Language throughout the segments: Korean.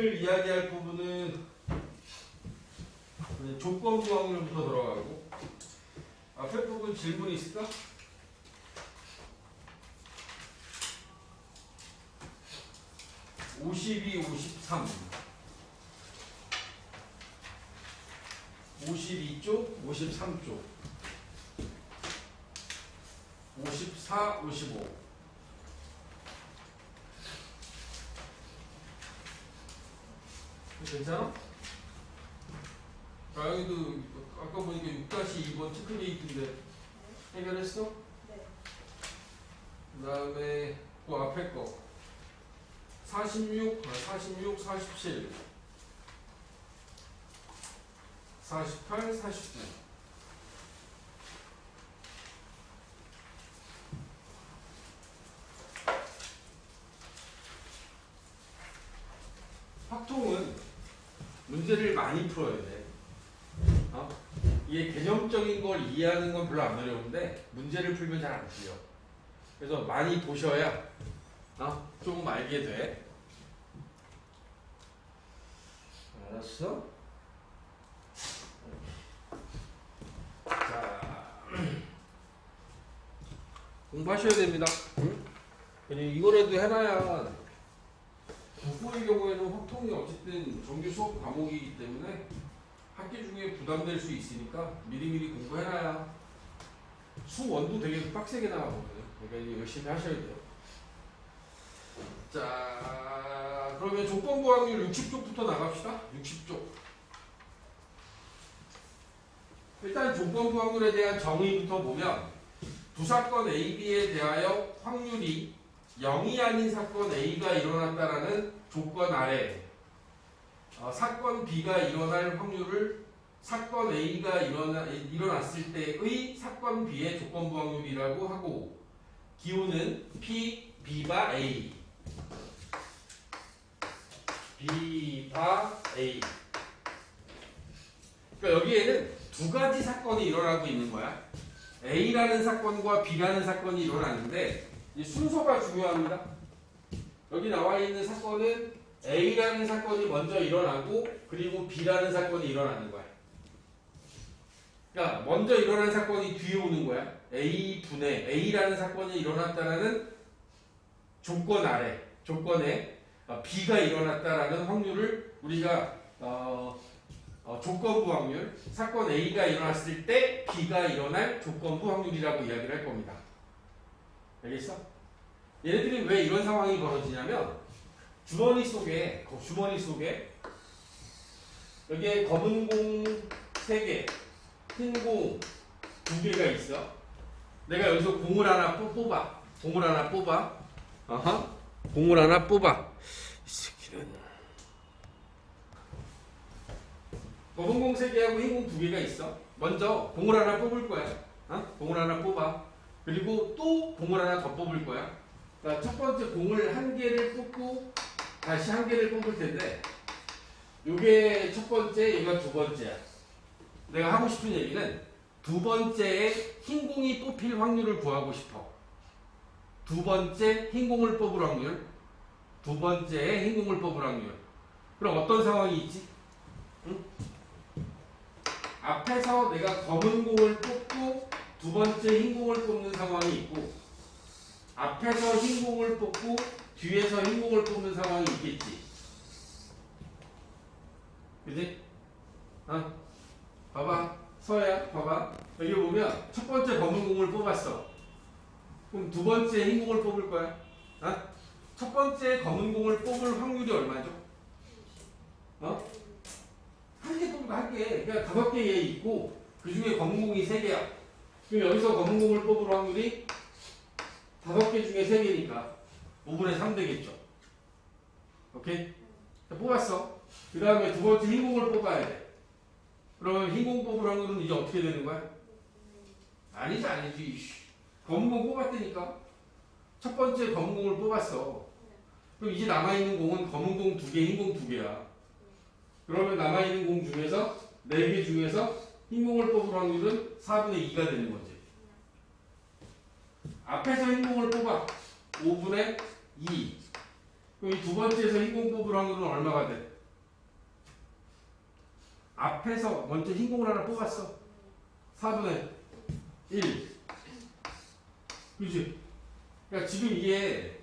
오늘 이야기할 부분은 조건부 확률부터 들어가고 앞에 부분 질문 있을까? 52, 53 52쪽, 53쪽 54, 55 괜찮아? 여기도 아까 보니까 6-2번 체크레이트인데 해결했어? 네. 그 다음에 그 앞에 거 46, 47 48, 49 확통은 문제를 많이 풀어야 돼. 이게 개념적인 걸 이해하는 건 별로 안 어려운데 문제를 풀면 잘 안 풀려. 그래서 많이 보셔야 조금 알게 돼. 알았어? 자, 공부하셔야 됩니다. 이거라도 해놔야 국보의 경우에는 확통이 어쨌든 정규 수업 과목이기 때문에 학기 중에 부담될 수 있으니까 미리미리 공부해놔야 수원도 되게 빡세게 나가거든요. 그러니까 열심히 하셔야 돼요. 자, 그러면 조건부 확률 60쪽부터 나갑시다. 60쪽. 일단 조건부 확률에 대한 정의부터 보면 두 사건 A, B에 대하여 확률이 0이 아닌 사건 A가 일어났다라는 조건 아래 사건 B가 일어날 확률을 사건 A가 일어났을 때의 사건 B의 조건부 확률이라고 하고 기호는 P, B바 A B바 A 그러니까 여기에는 두 가지 사건이 일어나고 있는 거야. A라는 사건과 B라는 사건이 일어나는데 이 순서가 중요합니다. 여기 나와 있는 사건은 A라는 사건이 먼저 일어나고 그리고 B라는 사건이 일어나는 거야. 그러니까 먼저 일어난 사건이 뒤에 오는 거야. A분의 A라는 사건이 일어났다라는 조건 아래, 조건에 B가 일어났다라는 확률을 우리가 조건부 확률, 사건 A가 일어났을 때 B가 일어날 조건부 확률이라고 이야기를 할 겁니다. 알겠어? 얘네들이 왜 이런 상황이 벌어지냐면 주머니 속에 여기에 검은 공 3개, 흰 공 2개가 있어. 내가 여기서 공을 하나 뽑아. 공을 하나 뽑아. 이 새끼는 검은 공 3개하고 흰 공 2개가 있어. 먼저 공을 하나 뽑을 거야. 공을 하나 뽑아. 그리고 또 공을 하나 더 뽑을 거야. 그러니까 첫 번째 공을 1개를 뽑고 다시 1개를 뽑을 텐데 요게 첫 번째, 얘가 두 번째야. 내가 하고 싶은 얘기는 두 번째에 흰 공이 뽑힐 확률을 구하고 싶어. 두 번째 흰 공을 뽑을 확률. 두 번째에 흰 공을 뽑을 확률. 그럼 어떤 상황이 있지? 앞에서 내가 검은 공을 뽑고 두 번째 흰 공을 뽑는 상황이 있고 앞에서 흰 공을 뽑고 뒤에서 흰 공을 뽑는 상황이 있겠지. 그지? 봐봐. 서야 봐봐. 여기 보면 첫 번째 검은 공을 뽑았어. 그럼 두 번째 흰 공을 뽑을 거야. 첫 번째 검은 공을 뽑을 확률이 얼마죠? 1개 뽑을까? 1개. 그러니까 5개 얘 있고 그 중에 검은 공이 3개야. 그럼 여기서 검은 공을 뽑을 확률이 5개 중에 3개니까 5분의 3 되겠죠. 오케이? 뽑았어. 그 다음에 두 번째 흰 공을 뽑아야 돼. 그러면 흰 공 뽑을 확률은 이제 어떻게 되는 거야? 아니지. 검은 공 뽑았다니까. 첫 번째 검은 공을 뽑았어. 그럼 이제 남아있는 공은 검은 공 2개, 흰 공 2개야. 그러면 남아있는 공 중에서 4개 중에서 흰 공을 뽑을 확률은 4분의 2가 되는 거지. 앞에서 흰 공을 뽑아. 5분의 2. 그럼 이 두 번째에서 흰 공 뽑을 확률은 얼마가 돼? 앞에서 먼저 흰 공을 하나 뽑았어. 4분의 1. 그치? 그러니까 지금 이게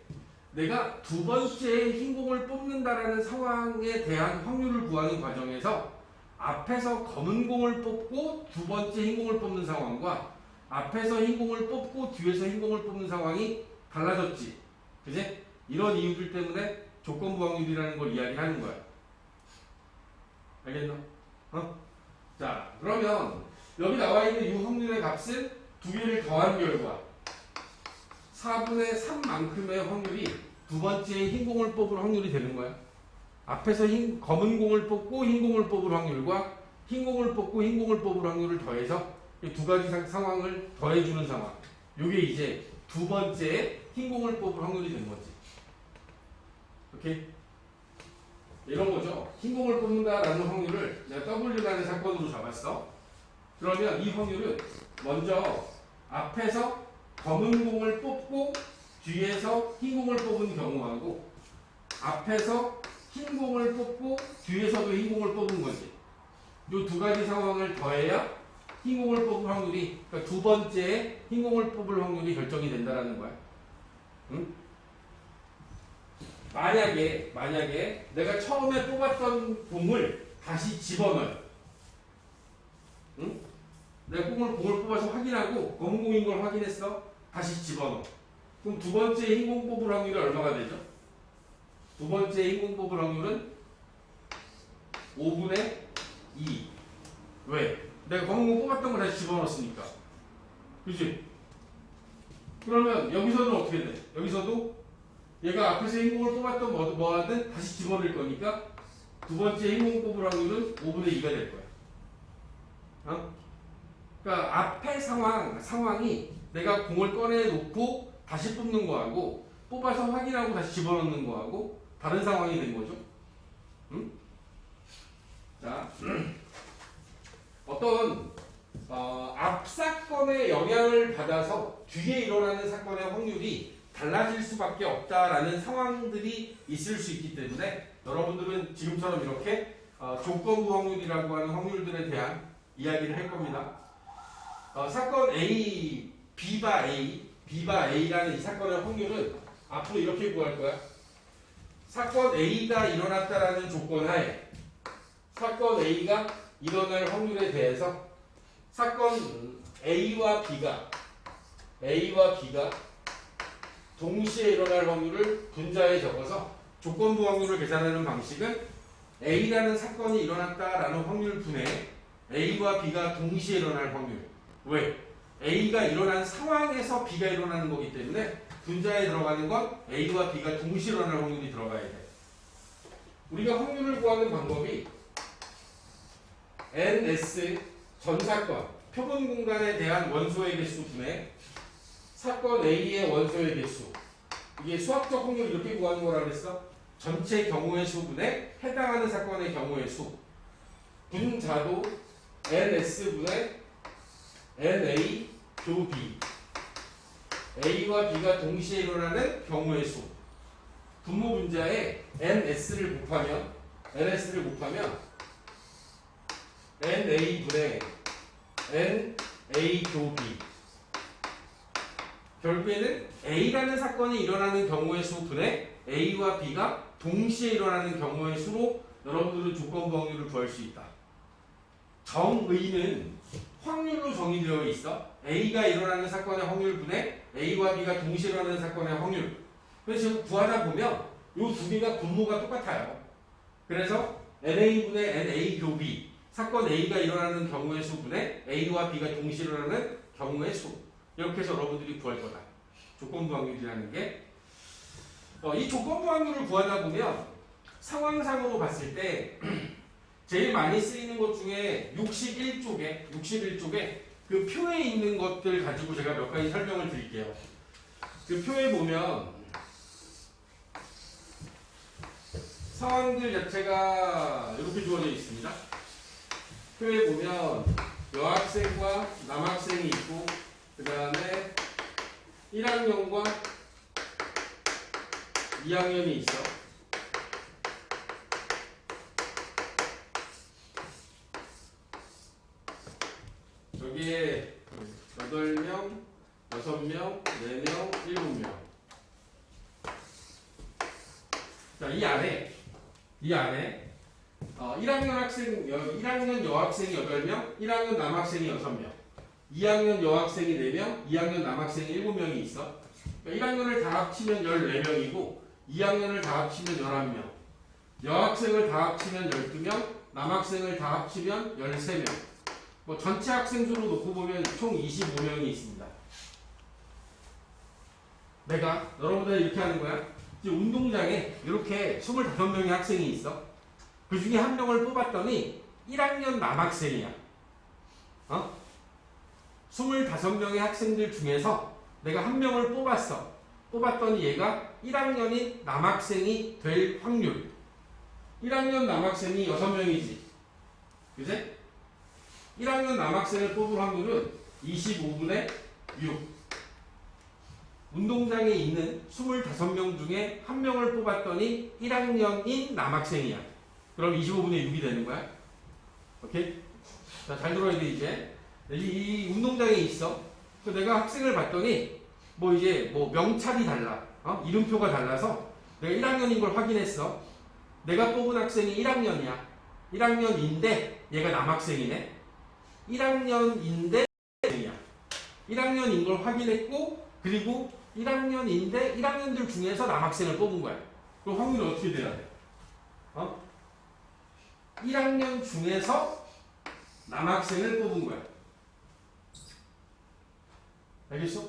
내가 두 번째 흰 공을 뽑는다라는 상황에 대한 확률을 구하는 과정에서 앞에서 검은 공을 뽑고 두 번째 흰 공을 뽑는 상황과 앞에서 흰 공을 뽑고 뒤에서 흰 공을 뽑는 상황이 달라졌지. 그지? 이런 이유들 때문에 조건부 확률이라는 걸 이야기하는 거야. 알겠나? 자, 그러면 여기 나와 있는 이 확률의 값은 두 개를 더한 결과 4분의 3만큼의 확률이 두 번째 흰 공을 뽑을 확률이 되는 거야. 앞에서 검은 공을 뽑고 흰 공을 뽑을 확률과 흰 공을 뽑고 흰 공을 뽑을 확률을 더해서 이 두 가지 상황을 더해주는 상황. 이게 이제 두 번째 흰 공을 뽑을 확률이 된 거지. 오케이? 이런 거죠. 흰 공을 뽑는다라는 확률을 내가 W라는 사건으로 잡았어. 그러면 이 확률은 먼저 앞에서 검은 공을 뽑고 뒤에서 흰 공을 뽑은 경우하고 앞에서 흰 공을 뽑고 뒤에서도 흰 공을 뽑은 거지. 이 두 가지 상황을 더해야 흰 공을 뽑을 확률이, 그러니까 두 번째 흰 공을 뽑을 확률이 결정이 된다라는 거야. 응? 만약에 내가 처음에 뽑았던 공을 다시 집어넣어요. 응? 내가 공을 뽑아서 확인하고 검은 공인 걸 확인했어. 다시 집어넣어. 그럼 두 번째 흰 공 뽑을 확률이 얼마가 되죠? 두 번째 흰 공 뽑을 확률은 5분의 2. 왜? 내가 검은 공 뽑았던 걸 다시 집어넣었으니까. 그치? 그러면 여기서는 어떻게 돼? 여기서도 얘가 앞에서 흰 공을 뽑았던 뭐하든 다시 집어넣을 거니까 두 번째 흰 공 뽑을 확률은 5분의 2가 될 거야. 그러니까 앞에 상황이 내가 공을 꺼내 놓고 다시 뽑는 거하고 뽑아서 확인하고 다시 집어넣는 거하고 다른 상황이 된 거죠. 응? 자, 어떤 앞 사건의 영향을 받아서 뒤에 일어나는 사건의 확률이 달라질 수밖에 없다라는 상황들이 있을 수 있기 때문에 여러분들은 지금처럼 이렇게 조건부 확률이라고 하는 확률들에 대한 이야기를 할 겁니다. 사건 A, B바 A라는 이 사건의 확률은 앞으로 이렇게 구할 거야. 사건 A가 일어났다라는 조건 하에 사건 A가 일어날 확률에 대해서 사건 A와 B가 동시에 일어날 확률을 분자에 적어서 조건부 확률을 계산하는 방식은 A라는 사건이 일어났다라는 확률 분의 A와 B가 동시에 일어날 확률. 왜? A가 일어난 상황에서 B가 일어나는 거기 때문에 분자에 들어가는 건 A와 B가 동시에 일어날 확률이 들어가야 돼. 우리가 확률을 구하는 방법이 NS 전 사건, 표본 공간에 대한 원소의 개수 분의 사건 A의 원소의 개수. 이게 수학적 확률 이렇게 구하는 거라 그랬어? 전체 경우의 수분에 해당하는 사건의 경우의 수. 분자도 NS분의 NA 교 B. A와 B가 동시에 일어나는 경우의 수. 분모 분자에 NS를 곱하면 NA분의 NA 교 B. 결국에는 A라는 사건이 일어나는 경우의 수 분의 A와 B가 동시에 일어나는 경우의 수로 여러분들은 조건부 확률을 구할 수 있다. 정의는 확률로 정의되어 있어. A가 일어나는 사건의 확률 분의 A와 B가 동시에 일어나는 사건의 확률. 그래서 지금 구하다 보면 이 두 개가 분모가 똑같아요. 그래서 NA분의 NA 교 B. 사건 A가 일어나는 경우의 수 분의 A와 B가 동시에 일어나는 경우의 수. 이렇게 해서 여러분들이 구할 거다. 조건부 확률이라는 게. 이 조건부 확률을 구하다 보면 상황상으로 봤을 때 제일 많이 쓰이는 것 중에 61쪽에 그 표에 있는 것들 가지고 제가 몇 가지 설명을 드릴게요. 그 표에 보면 상황들 자체가 이렇게 주어져 있습니다. 표에 보면 여학생과 남학생이 있고 그 다음에 1학년과 2학년이 있어. 여기에 8명, 6명, 4명, 7명. 자, 이 안에 1학년 학생, 1학년 여학생이 8명, 1학년 남학생이 6명, 2학년 여학생이 4명, 2학년 남학생이 7명이 있어. 그러니까 1학년을 다 합치면 14명이고 2학년을 다 합치면 11명, 여학생을 다 합치면 12명, 남학생을 다 합치면 13명. 뭐 전체 학생 수로 놓고 보면 총 25명이 있습니다. 내가 여러분들 이렇게 하는 거야. 이제 운동장에 이렇게 25명의 학생이 있어. 그 중에 한 명을 뽑았더니 1학년 남학생이야. 25명의 학생들 중에서 내가 한 명을 뽑았어. 뽑았더니 얘가 1학년인 남학생이 될 확률. 1학년 남학생이 6명이지. 그지? 1학년 남학생을 뽑을 확률은 25분의 6. 운동장에 있는 25명 중에 한 명을 뽑았더니 1학년인 남학생이야. 그럼 25분의 6이 되는 거야. 오케이? 자, 잘 들어야 돼, 이제. 이 운동장에 있어. 내가 학생을 봤더니, 이제 명찰이 달라. 이름표가 달라서 내가 1학년인 걸 확인했어. 내가 뽑은 학생이 1학년이야. 1학년인데, 얘가 남학생이네. 1학년인데, 1학년인 걸 확인했고, 그리고 1학년인데 1학년들 중에서 남학생을 뽑은 거야. 그럼 확률이 어떻게 돼야 돼? 1학년 중에서 남학생을 뽑은 거야. 알겠어?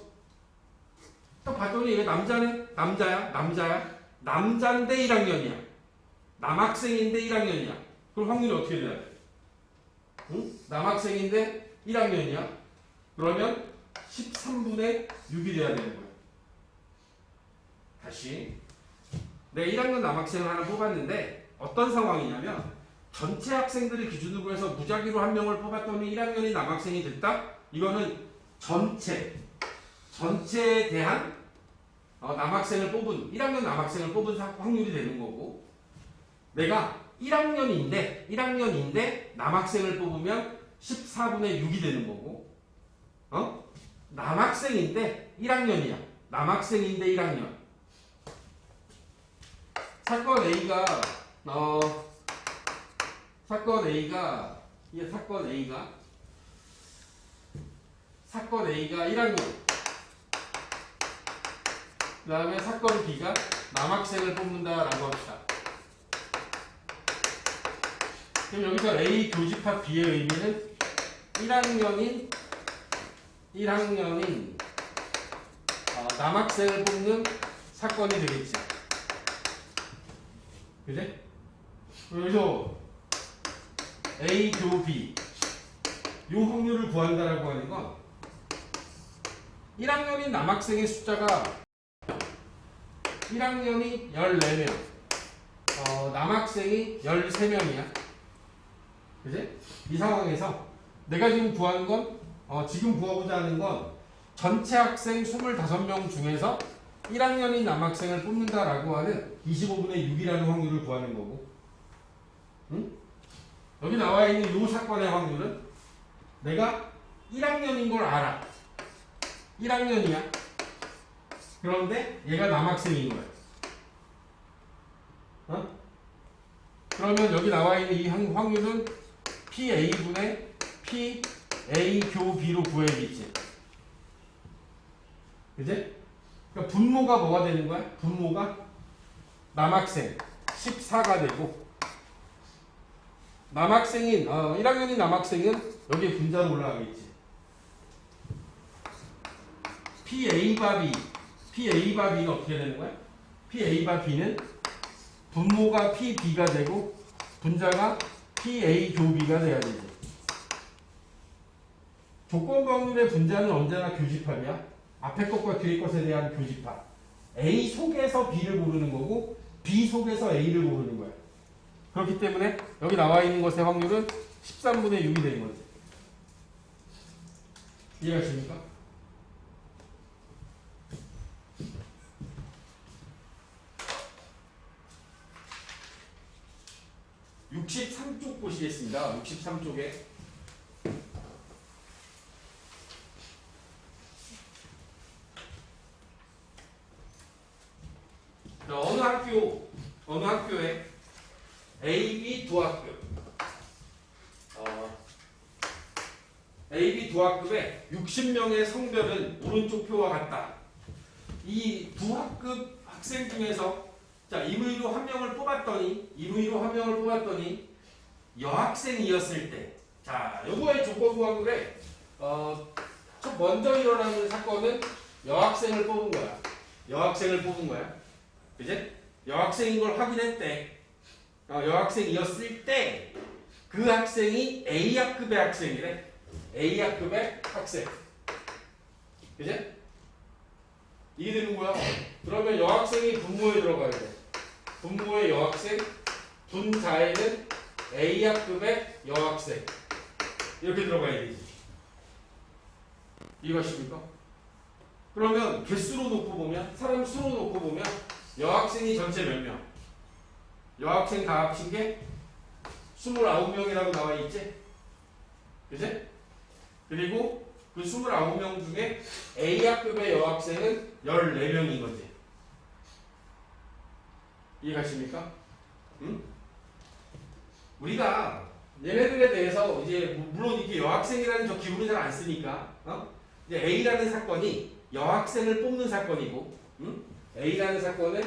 딱 봤더니 얘 남자네? 남자야? 남자인데 1학년이야. 남학생인데 1학년이야. 그럼 확률이 어떻게 돼야 돼? 응? 남학생인데 1학년이야. 그러면 13분의 6이 돼야 되는 거야. 다시. 내가 1학년 남학생을 하나 뽑았는데 어떤 상황이냐면 전체 학생들을 기준으로 해서 무작위로 한 명을 뽑았더니 1학년이 남학생이 됐다? 이거는 전체에 대한 남학생을 뽑은 1학년 남학생을 뽑은 확률이 되는 거고, 내가 1학년인데 남학생을 뽑으면 14분의 6이 되는 거고, 남학생인데 1학년이야. 남학생인데 1학년. 사건 A가 사건 A가 1학년. 그 다음에 사건 B가 남학생을 뽑는다라고 합시다. 그럼 여기서 A 교집합 B의 의미는 1학년인 남학생을 뽑는 사건이 되겠지. 그래? 여기서 A 교 B 이 확률을 구한다라고 하는 건 1학년인 남학생의 숫자가 1학년이 14명, 남학생이 13명이야. 그지? 이 상황에서 내가 지금 구하는 건, 지금 구하고자 하는 건 전체 학생 25명 중에서 1학년인 남학생을 뽑는다라고 하는 25분의 6이라는 확률을 구하는 거고, 응? 여기 나와 있는 이 사건의 확률은 내가 1학년인 걸 알아. 1학년이야. 그런데 얘가 남학생인 거야. 그러면 여기 나와 있는 이 확률은 PA분의 PA 교 B로 구해야겠지. 그지? 그러니까 분모가 뭐가 되는 거야? 분모가 남학생 14가 되고, 남학생인 1학년인 남학생은 여기에 분자로 올라가겠지. PA 바 B는 어떻게 되는 거야? PA 바 B는 분모가 PB가 되고 분자가 PA 교 B가 돼야 되지. 조건부 확률의 분자는 언제나 교집합이야. 앞에 것과 뒤에 것에 대한 교집합. A 속에서 B를 고르는 거고 B 속에서 A를 고르는 거야. 그렇기 때문에 여기 나와 있는 것의 확률은 13분의 6이 되는 거지. 이해하십니까? 63쪽 보시겠습니다. 63쪽에 AB 두 학급. AB 두 학급에 60명의 성별은 오른쪽 표와 같다. 이 두 학급 학생 중에서 자, 임의로 한 명을 뽑았더니 여학생이었을 때, 자, 요거의 조건부 학급에 첫 먼저 일어나는 사건은 여학생을 뽑은 거야. 그지? 여학생인 걸 확인했대. 여학생이었을 때 그 학생이 A학급의 학생이래. A학급의 학생. 그지? 이게 되는 거야. 그러면 여학생이 분모에 들어가야 돼. 분모의 여학생, 분자에는 A학급의 여학생. 이렇게 들어가야 되지. 이해가십니까? 그러면 개수로 놓고 보면, 사람 수로 놓고 보면 여학생이 전체 몇 명? 여학생 다 합친 게 29명이라고 나와 있지? 그지? 그리고 그 29명 중에 A학급의 여학생은 14명인 거지. 이해가십니까? 응? 우리가 얘네들에 대해서 이제 물론 이게 여학생이라는 저 기분을 잘 안 쓰니까 이제 A라는 사건이 여학생을 뽑는 사건이고, A라는 사건은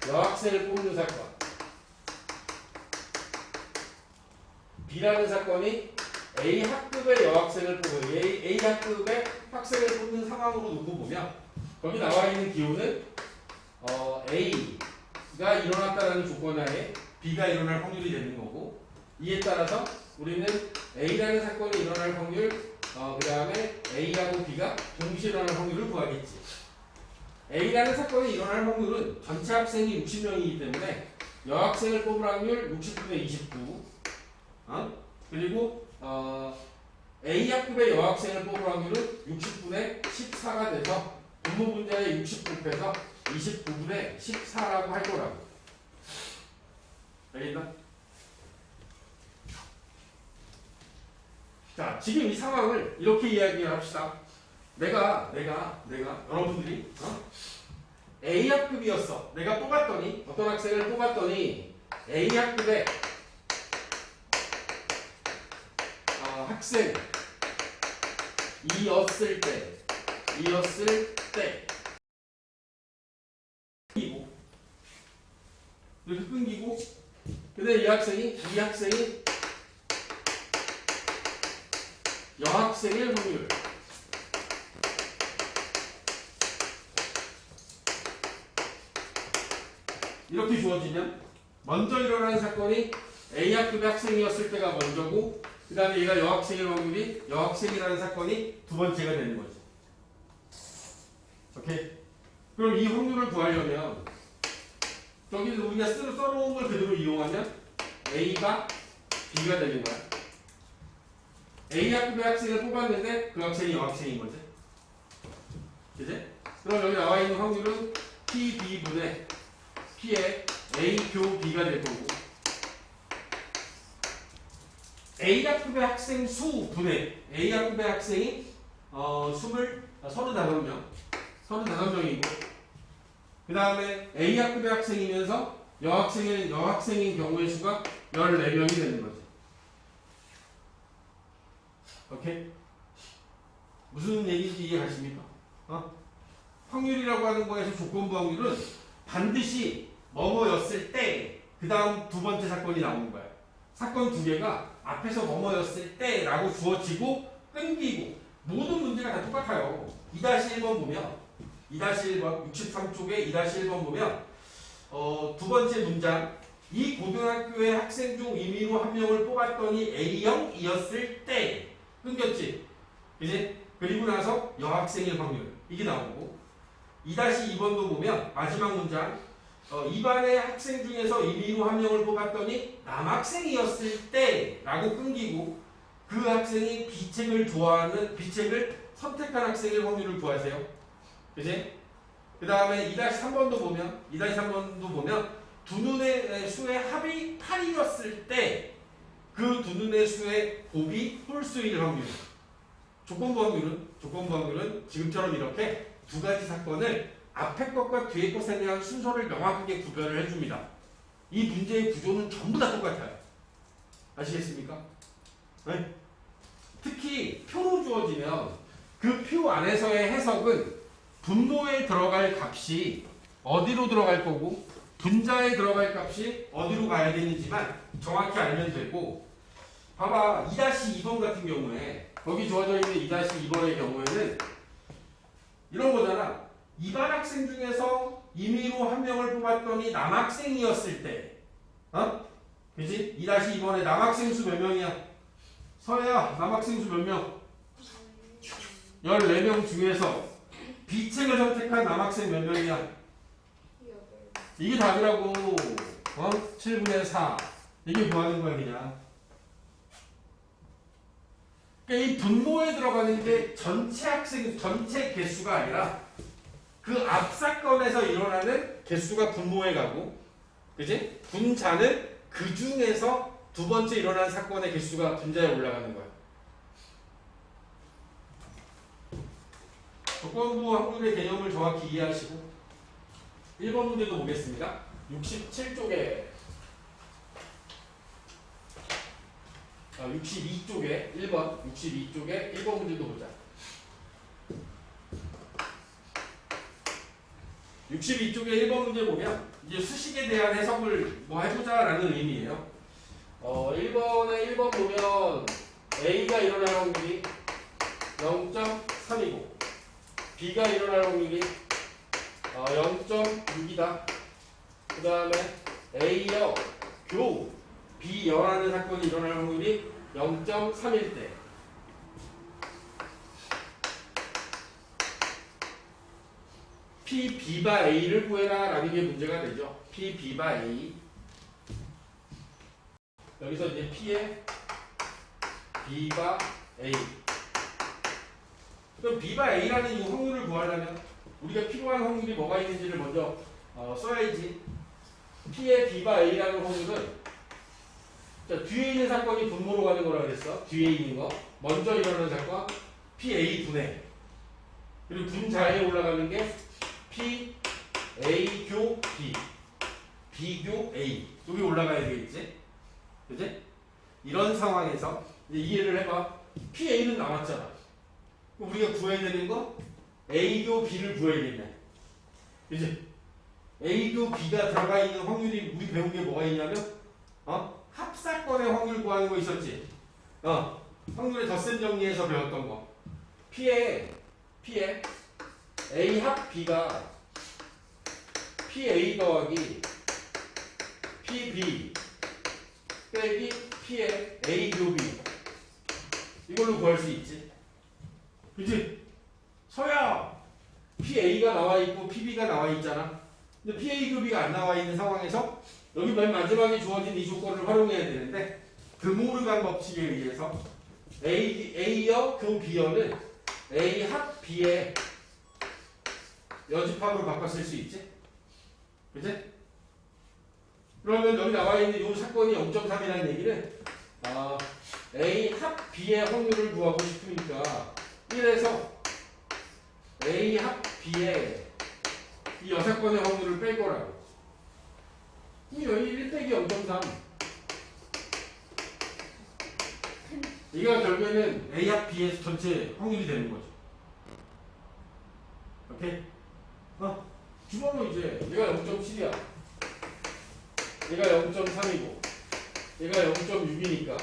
여학생을 뽑는 사건, B라는 사건이 A학급의 여학생을 뽑는, A학급의 학생을 뽑는 상황으로 놓고 보면 거기 나와 있는 기호는 A가 일어났다는 조건 하에 B가 일어날 확률이 되는 거고, 이에 따라서 우리는 A라는 사건이 일어날 확률, 그 다음에 A하고 B가 동시에 일어날 확률을 구하겠지. A라는 사건이 일어날 확률은 전체 학생이 60명이기 때문에 여학생을 뽑을 확률 60분의 29, 그리고 A학급의 여학생을 뽑을 확률은 60분의 14가 돼서 분모 분자의 60 곱해서 29분의 14라고 할 거라고. 알겠나? 자, 지금 이 상황을 이렇게 이야기를 합시다. 내가 여러분들이 A학급이었어. 내가 뽑았더니, 어떤 학생을 뽑았더니 A학급의 학생이었을 때 이렇게 끊기고, 근데 이 학생이 여학생일 확률, 이렇게 주어지면 먼저 일어나는 사건이 A학급의 학생이었을 때가 먼저고, 그 다음에 얘가 여학생일 확률이, 여학생이라는 사건이 두 번째가 되는 거죠. 오케이? 그럼 이 확률을 구하려면 저기 우리가 써놓은 걸 그대로 이용하면 A가 B가 되는 거야. A학급의 학생을 뽑았는데 그 학생이 여학생인 거지. 그지? 그럼 여기 나와 있는 확률은 PB분의 P의 A교 B가 될 거고, A학급의 학생 수 분의 A학급의 학생이 35명이고, 그 다음에 A학급의 학생이면서 여학생인 경우의 수가 14명이 되는 거지. 오케이? 무슨 얘기인지 이해하십니까? 확률이라고 하는 거에서 조건부 확률은 반드시 뭐뭐였을 때, 그 다음 두 번째 사건이 나오는 거야. 사건 두 개가 앞에서 뭐뭐였을 때라고 주어지고 끊기고, 모든 문제가 다 똑같아요. 2-1번 보면 2-1번 63쪽에 2-1번 보면 두 번째 문장, 이 고등학교의 학생 중 임의로 한 명을 뽑았더니 A형이었을 때 끊겼지. 그지? 그리고 나서 여학생일 확률 이게 나오고, 2-2번도 보면 마지막 문장, 이반의 학생 중에서 임의로 한 명을 뽑았더니 남학생이었을 때 라고 끊기고, 그 학생이 B책을 선택한 학생의 확률을 구하세요. 그지? 그 다음에 2-3번도 보면 두 눈의 수의 합이 8이었을 때 그 두 눈의 수의 곱이 홀수일 확률. 조건부 확률은 지금처럼 이렇게 두 가지 사건을 앞에 것과 뒤에 것에 대한 순서를 명확하게 구별을 해줍니다. 이 문제의 구조는 전부 다 똑같아요. 아시겠습니까? 네? 특히 표로 주어지면 그 표 안에서의 해석은 분모에 들어갈 값이 어디로 들어갈 거고 분자에 들어갈 값이 어디로 가야 되는지만 정확히 알면 되고, 봐봐 2-2번 같은 경우에 거기 주어져 있는 2-2번의 경우에는 이런 거잖아. 2반 학생 중에서 임의로 한 명을 뽑았더니 남학생이었을 때, 그지? 2-2번에 남학생 수 몇 명이야? 서혜야, 남학생 수 몇 명? 14명 중에서 B책을 선택한 남학생 몇 명이야? 이게 답이라고. 7분의 4. 이게 뭐 하는 거야, 그냥. 그러니까 이 분모에 들어가는 게 전체 학생, 전체 개수가 아니라 그 앞 사건에서 일어나는 개수가 분모에 가고, 그지? 분자는 그 중에서 두 번째 일어난 사건의 개수가 분자에 올라가는 거야. 조건부 확률의 개념을 정확히 이해하시고 1번 문제도 보겠습니다. 67쪽에 62쪽에 1번 62쪽에 1번 문제도 보자. 62쪽에 1번 문제 보면 이제 수식에 대한 해석을 뭐 해보자라는 의미예요. 1번에 1번 보면 A가 일어날 확률이 0.3이고 B가 일어날 확률이 0.6이다. 그 다음에 A여 교 B여라는 사건이 일어날 확률이 0.3일 때 P, B바 A를 구해라 라는 게 문제가 되죠. P, B바 A. 여기서 이제 P에 B바 A. 그럼 B바 A라는 이 확률을 구하려면 우리가 필요한 확률이 뭐가 있는지를 먼저 써야지. P의 B바 A라는 확률은 자, 뒤에 있는 사건이 분모로 가는 거라 그랬어. 뒤에 있는 거. 먼저 일어나는 사건 PA 분해. 그리고 분자에 올라가는 게 P, A 교 B, B 교 A. 여기 올라가야 되겠지? 그지? 이런 상황에서 이제 이해를 해봐. PA는 나왔잖아. 그럼 우리가 구해야 되는 거 A 교 B를 구해야겠네. 그지? A 교 B가 들어가 있는 확률이 우리 배운 게 뭐가 있냐면 합사건의 확률 구하는 거 있었지? 확률의 덧셈 정리에서 배웠던 거. P에 A 합 B가 PA 더하기 PB 빼기 P의 A 교 B 이걸로 구할 수 있지. 그치? 서야 PA가 나와 있고 PB가 나와 있잖아. 근데 PA 교 B가 안 나와 있는 상황에서 여기 맨 마지막에 주어진 이 조건을 활용해야 되는데 드모르간 법칙에 의해서 A여 교 B여는 A 합 B의 여집합으로 바꿔 쓸 수 있지? 그치? 그러면 여기 나와 있는 이 사건이 0.3이라는 얘기는 A 합 B의 확률을 구하고 싶으니까 1에서 A 합 B의 이 여사건의 확률을 뺄 거라고. 그럼 여기 1 빼기 0.3 이가 결국에는 A 합 B의 전체 확률이 되는 거죠. 오케이? 주먹은 이제 얘가 0.7이야. 얘가 0.3이고 얘가 0.6이니까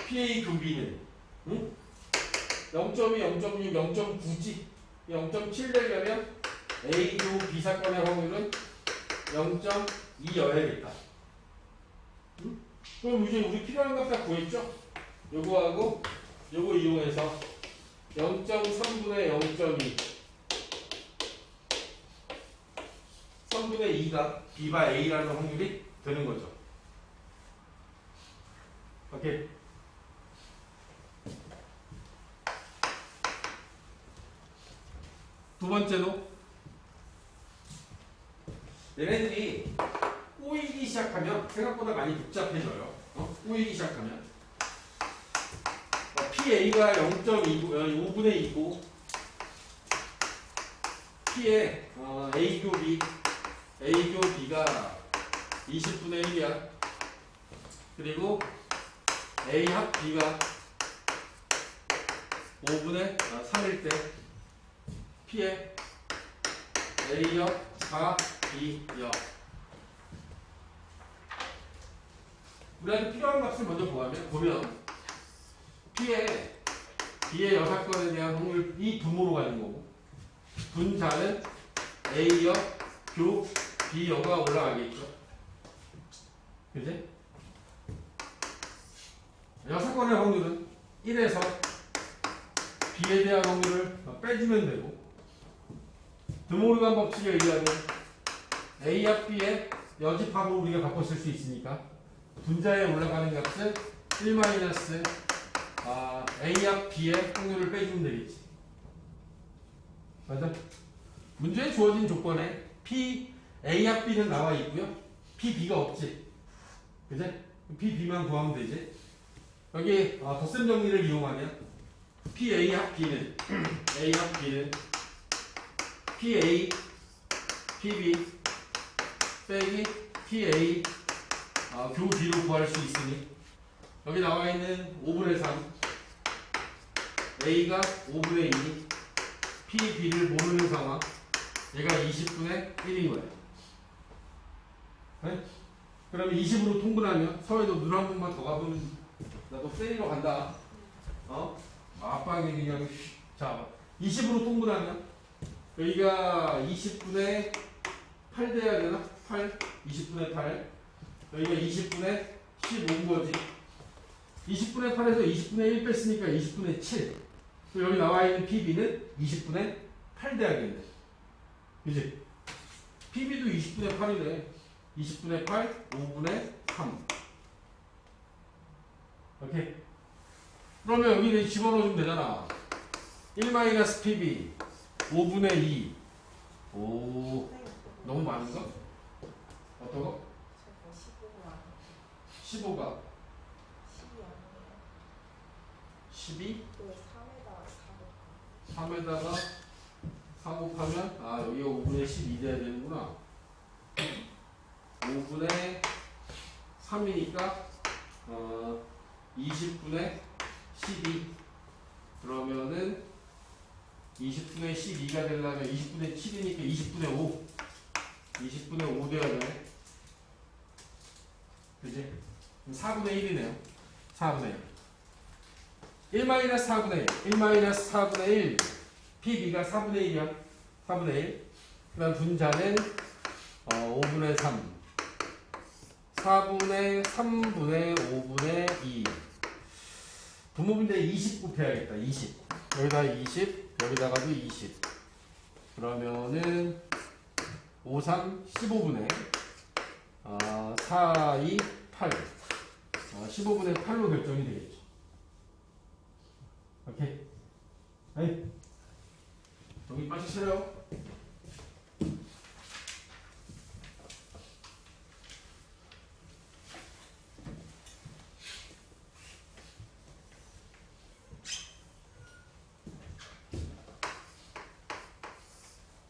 PA 교비는 0.2, 0.6, 0.9지 0.7 되려면 A 교 B 사건의 확률은 0.2여야겠다. 그럼 이제 우리 필요한 값 다 구했죠? 요거하고 요거 이용해서 0.3분의 0.2 3분의 2가 B바 A라는 확률이 되는 거죠. 오케이. 두 번째로 얘네들이 꼬이기 시작하면 생각보다 많이 복잡해져요. 꼬이기 시작하면 PA가 0.5분의 2고 P의 A 교 B A 교 B가 20분의 1이야. 그리고 A 합 B가 5분의 3일 때 P에 A역 4 B역. 우리한테 필요한 값을 먼저 보면 P에 B의 여사건에 대한 확률이 분모로 가는 거고, 분자는 A역 교 B역가 올라가겠죠. 그지? 여사건의 확률은 1에서 B에 대한 확률을 빼주면 되고, 드모르간 법칙에 의하면 A 합 B의 여집합으로 우리가 바꿔 쓸 수 있으니까 분자에 올라가는 값은 1 마이너스 A 합 B의 확률을 빼주면 되겠지. 맞아? 문제에 주어진 조건에 P A 합 B는 나와 있고요. P B가 없지. 그지? P B만 구하면 되지. 여기 덧셈 정리를 이용하면 P A 합 B는 A 합 B는 P A P B 빼기 P A 교 B로 구할 수 있으니 여기 나와 있는 5분의 3 A가 5분의 2 P B를 모르는 상황, 얘가 20분의 1인 거야. 네? 그러면 20으로 통분하면 서해도 눈 한 번만 더 가보면 나도 때리러 간다. 아빠에게 그냥 자 20으로 통분하면 여기가 20분의 8 돼야 되나? 8 20분의 8 여기가 20분의 15인 거지. 20분의 8에서 20분의 1 뺐으니까 20분의 7. 여기 나와 있는 PB는 20분의 8 돼야겠네. 그지? PB도 20분의 8이네. 20분의 8, 5분의 3. 오케이. 그러면 여기는 집어넣으면 되잖아. 1-PB 5분의 2. 오, 너무 많은가? 어떤 거? 15가 12? 3에다가 4 곱하면 여기가 5분의 12 돼야 되는구나. 5분의 3이니까 20분의 12. 그러면은 20분의 12가 되려면 20분의 7이니까 20분의 5. 20분의 5 돼야 되네. 그지? 4분의 1이네요. 4분의 1. 1-4분의 1. 1-4분의 1. PB가 4분의 1이야. 4분의 1. 그 다음 분자는 5분의 3. 4분의 3분의 5분의 2. 분모분자 20 곱해야겠다. 20. 여기다가 20. 여기다가도 20. 그러면은 5, 3, 15분의 4, 2, 8. 15분의 8로 결정이 되겠죠. 오케이. 아이. 여기 빠지세요.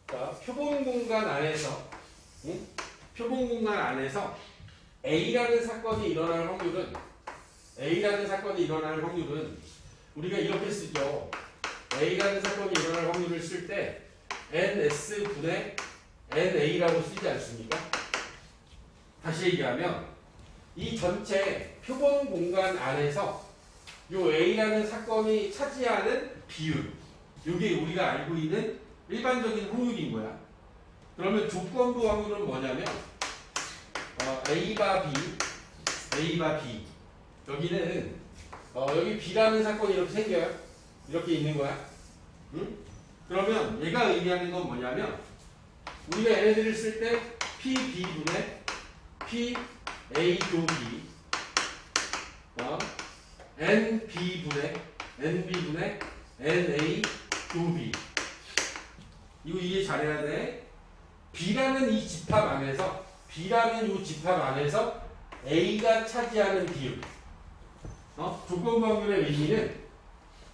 자, 표본 공간 안에서, 표본 공간 안에서 A라는 사건이 일어날 확률은, 우리가 이렇게 쓰죠. A라는 사건이 일어날 확률을 쓸 때 NS분의 NA라고 쓰지 않습니까? 다시 얘기하면 이 전체 표본 공간 안에서 요 A라는 사건이 차지하는 비율, 이게 우리가 알고 있는 일반적인 확률인 거야. 그러면 조건부 확률은 뭐냐면 A바 B. 여기는 여기 B라는 사건이 이렇게 생겨요. 이렇게 있는 거야. 응? 그러면 얘가 의미하는 건 뭐냐면 우리가 얘네들을 쓸 때 PB분의 P A 교 B NB분의 NB분의 NA 교 B. 이거 이해 잘해야 돼. B라는 이 집합 안에서 A가 차지하는 비율. 조건부 확률의 의미는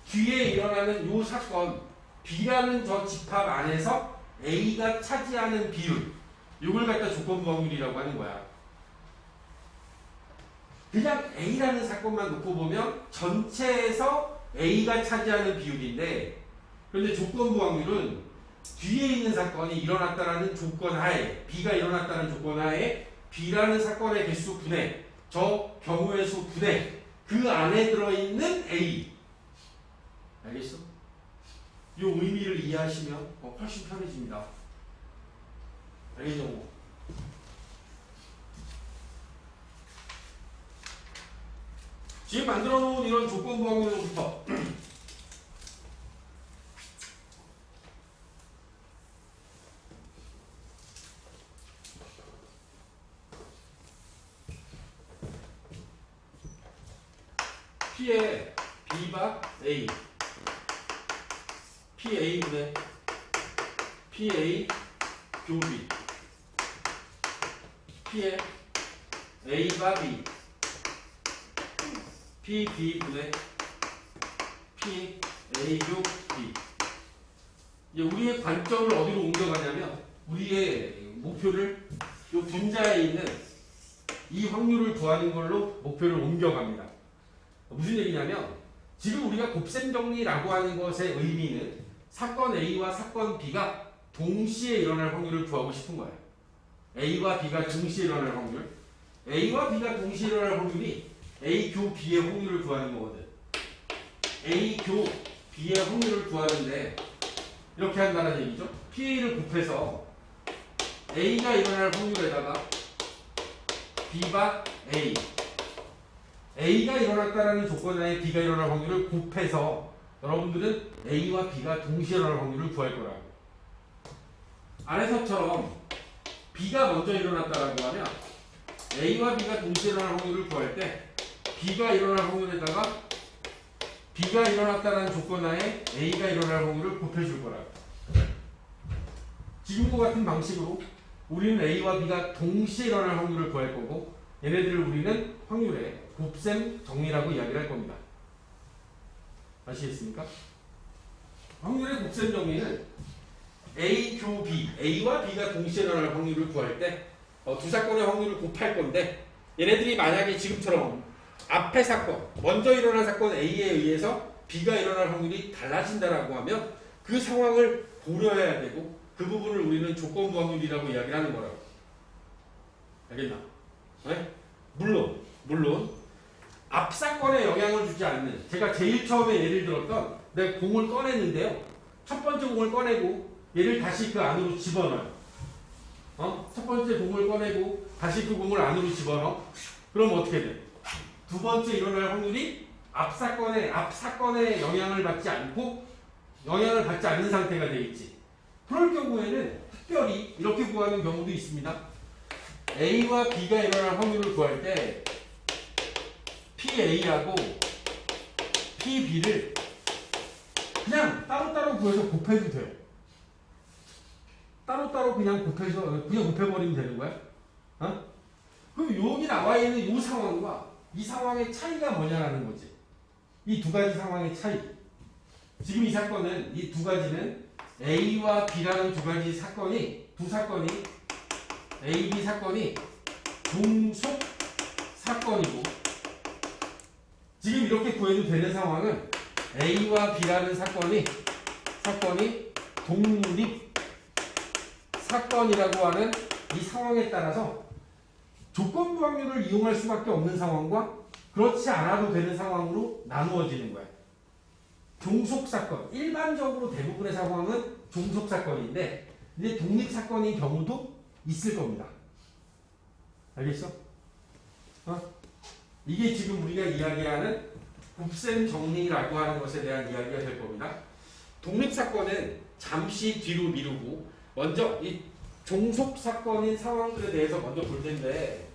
뒤에 일어나는 요 사건 B라는 저 집합 안에서 A가 차지하는 비율. 이걸 갖다 조건부 확률이라고 하는 거야. 그냥 A라는 사건만 놓고 보면 전체에서 A가 차지하는 비율인데, 그런데 조건부 확률은 뒤에 있는 사건이 일어났다라는 조건 하에, B가 일어났다는 조건 하에 B라는 사건의 개수 분의 저 경우의 수 분의 그 안에 들어있는 A. 알겠어? 이 의미를 이해하시면 훨씬 편해집니다. 알겠죠? 지금 만들어 놓은 이런 조건부 확률로부터 P의 B바 A, PA분의 PA 교비, P의 A바 B, PB분의 PA교 B. 이제 우리의 관점을 어디로 옮겨가냐면 우리의 목표를 이 분자에 있는 이 확률을 구하는 걸로 목표를 옮겨갑니다. 무슨 얘기냐면 지금 우리가 곱셈 정리라고 하는 것의 의미는 사건 A와 사건 B가 동시에 일어날 확률을 구하고 싶은 거예요. A와 B가 동시에 일어날 확률. A와 B가 동시에 일어날 확률이 A 교 B의 확률을 구하는 거거든. A 교 B의 확률을 구하는데 이렇게 한다는 얘기죠. PA를 곱해서 A가 일어날 확률에다가 B바 A, A가 일어났다라는 조건하에 B가 일어날 확률을 곱해서 여러분들은 A와 B가 동시에 일어날 확률을 구할 거라고. 아래서처럼 B가 먼저 일어났다라고 하면 A와 B가 동시에 일어날 확률을 구할 때 B가 일어날 확률에다가 B가 일어났다는 조건하에 A가 일어날 확률을 곱해줄 거라고. 지금과 같은 방식으로 우리는 A와 B가 동시에 일어날 확률을 구할 거고 얘네들을 우리는 확률의 곱셈 정리라고 이야기를 할 겁니다. 아시겠습니까? 확률의 곱셈 정리는 A 교 B, A와 B가 동시에 일어날 확률을 구할 때 두 사건의 확률을 곱할 건데 얘네들이 만약에 지금처럼 앞에 사건, 먼저 일어난 사건 A에 의해서 B가 일어날 확률이 달라진다라고 하면 그 상황을 고려해야 되고 그 부분을 우리는 조건부 확률이라고 이야기를 하는 거라고. 알겠나? 네? 물론 앞 사건에 영향을 주지 않는, 제가 제일 처음에 예를 들었던 내가 공을 꺼냈는데요. 첫 번째 공을 꺼내고 얘를 다시 그 안으로 집어넣어요. 첫 번째 공을 꺼내고 다시 그 공을 안으로 집어넣어. 그럼 어떻게 돼? 두 번째 일어날 확률이 앞 사건에 영향을 받지 않고 영향을 받지 않는 상태가 되겠지. 그럴 경우에는 특별히 이렇게 구하는 경우도 있습니다. A와 B가 일어날 확률을 구할 때 PA하고 PB를 그냥 따로따로 구해서 곱해도 돼요. 따로따로 그냥 곱해버리면 되는 거야. 그럼 여기 나와 있는 이 상황과 이 상황의 차이가 뭐냐라는 거지. 이 두 가지 상황의 차이. 지금 이 사건은, 이 두 가지는 A와 B라는 두 사건이 A, B 사건이 종속 사건이고, 지금 이렇게 구해도 되는 상황은 A와 B라는 사건이 독립 사건이라고 하는 이 상황에 따라서 조건부 확률을 이용할 수밖에 없는 상황과 그렇지 않아도 되는 상황으로 나누어지는 거야. 종속사건, 일반적으로 대부분의 상황은 종속사건인데 이제 독립사건인 경우도 있을 겁니다. 알겠어? 이게 지금 우리가 이야기하는 곱셈 정리라고 하는 것에 대한 이야기가 될 겁니다. 독립사건은 잠시 뒤로 미루고 먼저 이 종속사건인 상황들에 대해서 먼저 볼 텐데,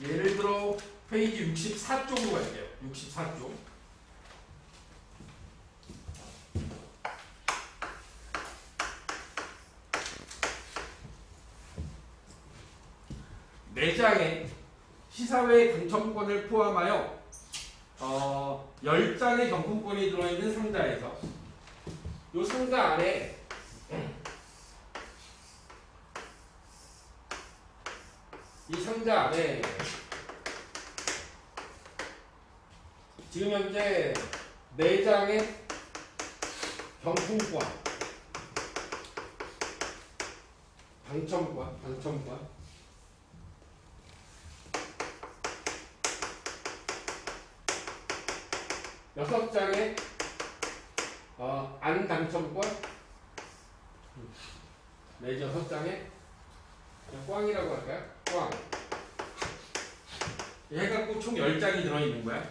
예를 들어 페이지 64쪽으로 갈게요. 64쪽. 네 장의 시사회 당첨권을 포함하여 10장의 경품권이 들어있는 상자에서 이 상자 안에 이 상자 안에 지금 현재 4장의 경품권 당첨권 6장의 안 당첨권 내지 6장의 꽝이라고 할까요? 꽝 해갖고 총 10장이 들어있는 거야.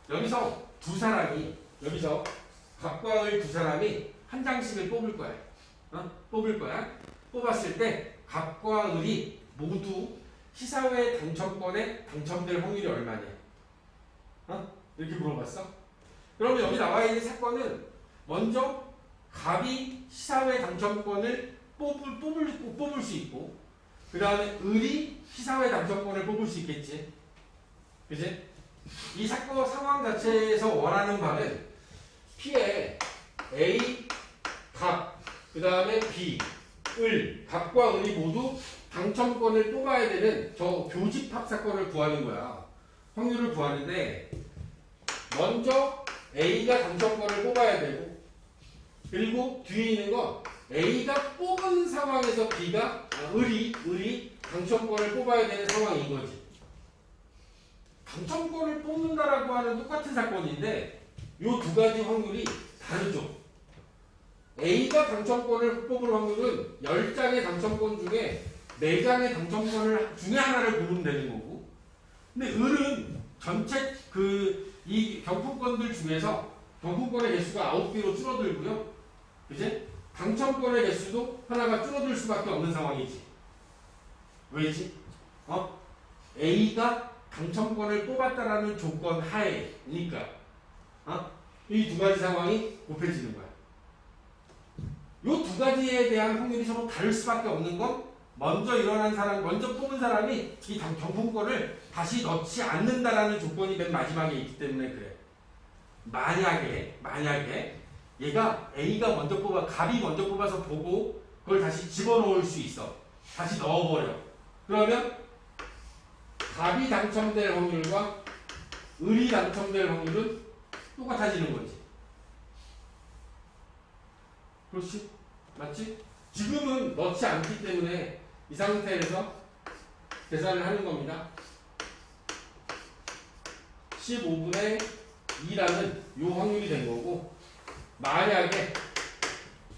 여기서 두 사람이 여기서 갑과 을 두 사람이 한 장씩을 뽑을 거야. 뽑을 거야. 뽑았을 때 갑과 을이 모두 시사회 당첨권에 당첨될 확률이 얼마냐? 이렇게 물어봤어. 그러면 여기 나와 있는 사건은 먼저 갑이 시사회 당첨권을 뽑을 수 있고, 그 다음에 을이 시사회 당첨권을 뽑을 수 있겠지. 그치? 이 사건 상황 자체에서 원하는 바는 P에 A, 갑, 그 다음에 B, 을, 갑과 을이 모두 당첨권을 뽑아야 되는 저 교집합 사건을 구하는 거야. 확률을 구하는데 먼저 A가 당첨권을 뽑아야 되고, 그리고 뒤에 있는 건 A가 뽑은 상황에서 B가 을이 당첨권을 뽑아야 되는 상황인 거지. 당첨권을 뽑는다라고 하는 똑같은 사건인데 이 두 가지 확률이 다르죠. A가 당첨권을 뽑을 확률은 10장의 당첨권 중에 4장의 당첨권을 중에 하나를 고르면 되는 거고, 근데 을은 전체 이 경품권들 중에서 경품권의 개수가 9개로 줄어들고요. 이제 당첨권의 개수도 하나가 줄어들 수밖에 없는 상황이지. 왜지? A가 당첨권을 뽑았다라는 조건 하에니까 이 두 가지 상황이 곱해지는 거야. 이 두 가지에 대한 확률이 서로 다를 수밖에 없는 건 먼저 뽑은 사람이 이 경품권을 다시 넣지 않는다라는 조건이 맨 마지막에 있기 때문에 그래. 만약에 얘가 A가 먼저 갑이 먼저 뽑아서 보고 그걸 다시 집어넣을 수 있어. 다시 넣어버려. 그러면 갑이 당첨될 확률과 을이 당첨될 확률은 똑같아지는 거지. 그렇지? 맞지? 지금은 넣지 않기 때문에 이 상태에서 계산을 하는 겁니다. 15분의 2라는 이 확률이 된 거고, 만약에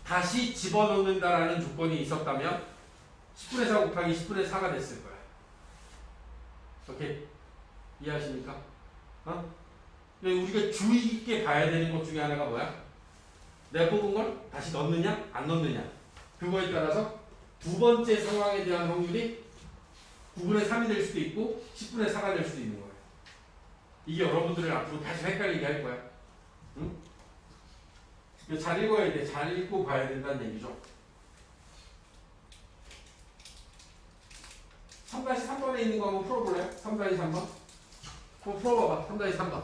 다시 집어넣는다라는 조건이 있었다면 10분의 4 곱하기 10분의 4가 됐을 거야. 오케이? 이해하십니까? 우리가 주의 깊게 봐야 되는 것 중에 하나가 뭐야? 내가 뽑은 걸 다시 넣느냐 안 넣느냐, 그거에 따라서 두 번째 상황에 대한 확률이 9분의 3이 될 수도 있고 10분의 4가 될 수도 있는 거야. 이게 여러분들을 앞으로 계속 헷갈리게 할 거야. 응? 잘 읽어야 돼. 잘 읽고 봐야 된다는 얘기죠. 3-3번에 있는 거 한번 풀어볼래요? 3-3번? 한번 풀어봐봐. 3-3번.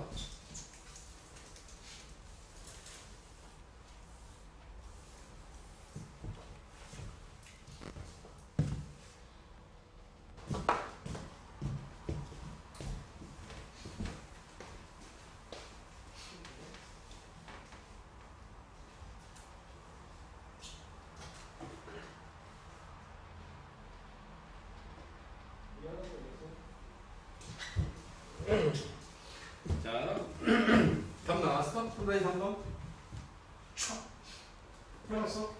자, 답 나왔어? 3-3번? 촥! 해봤어?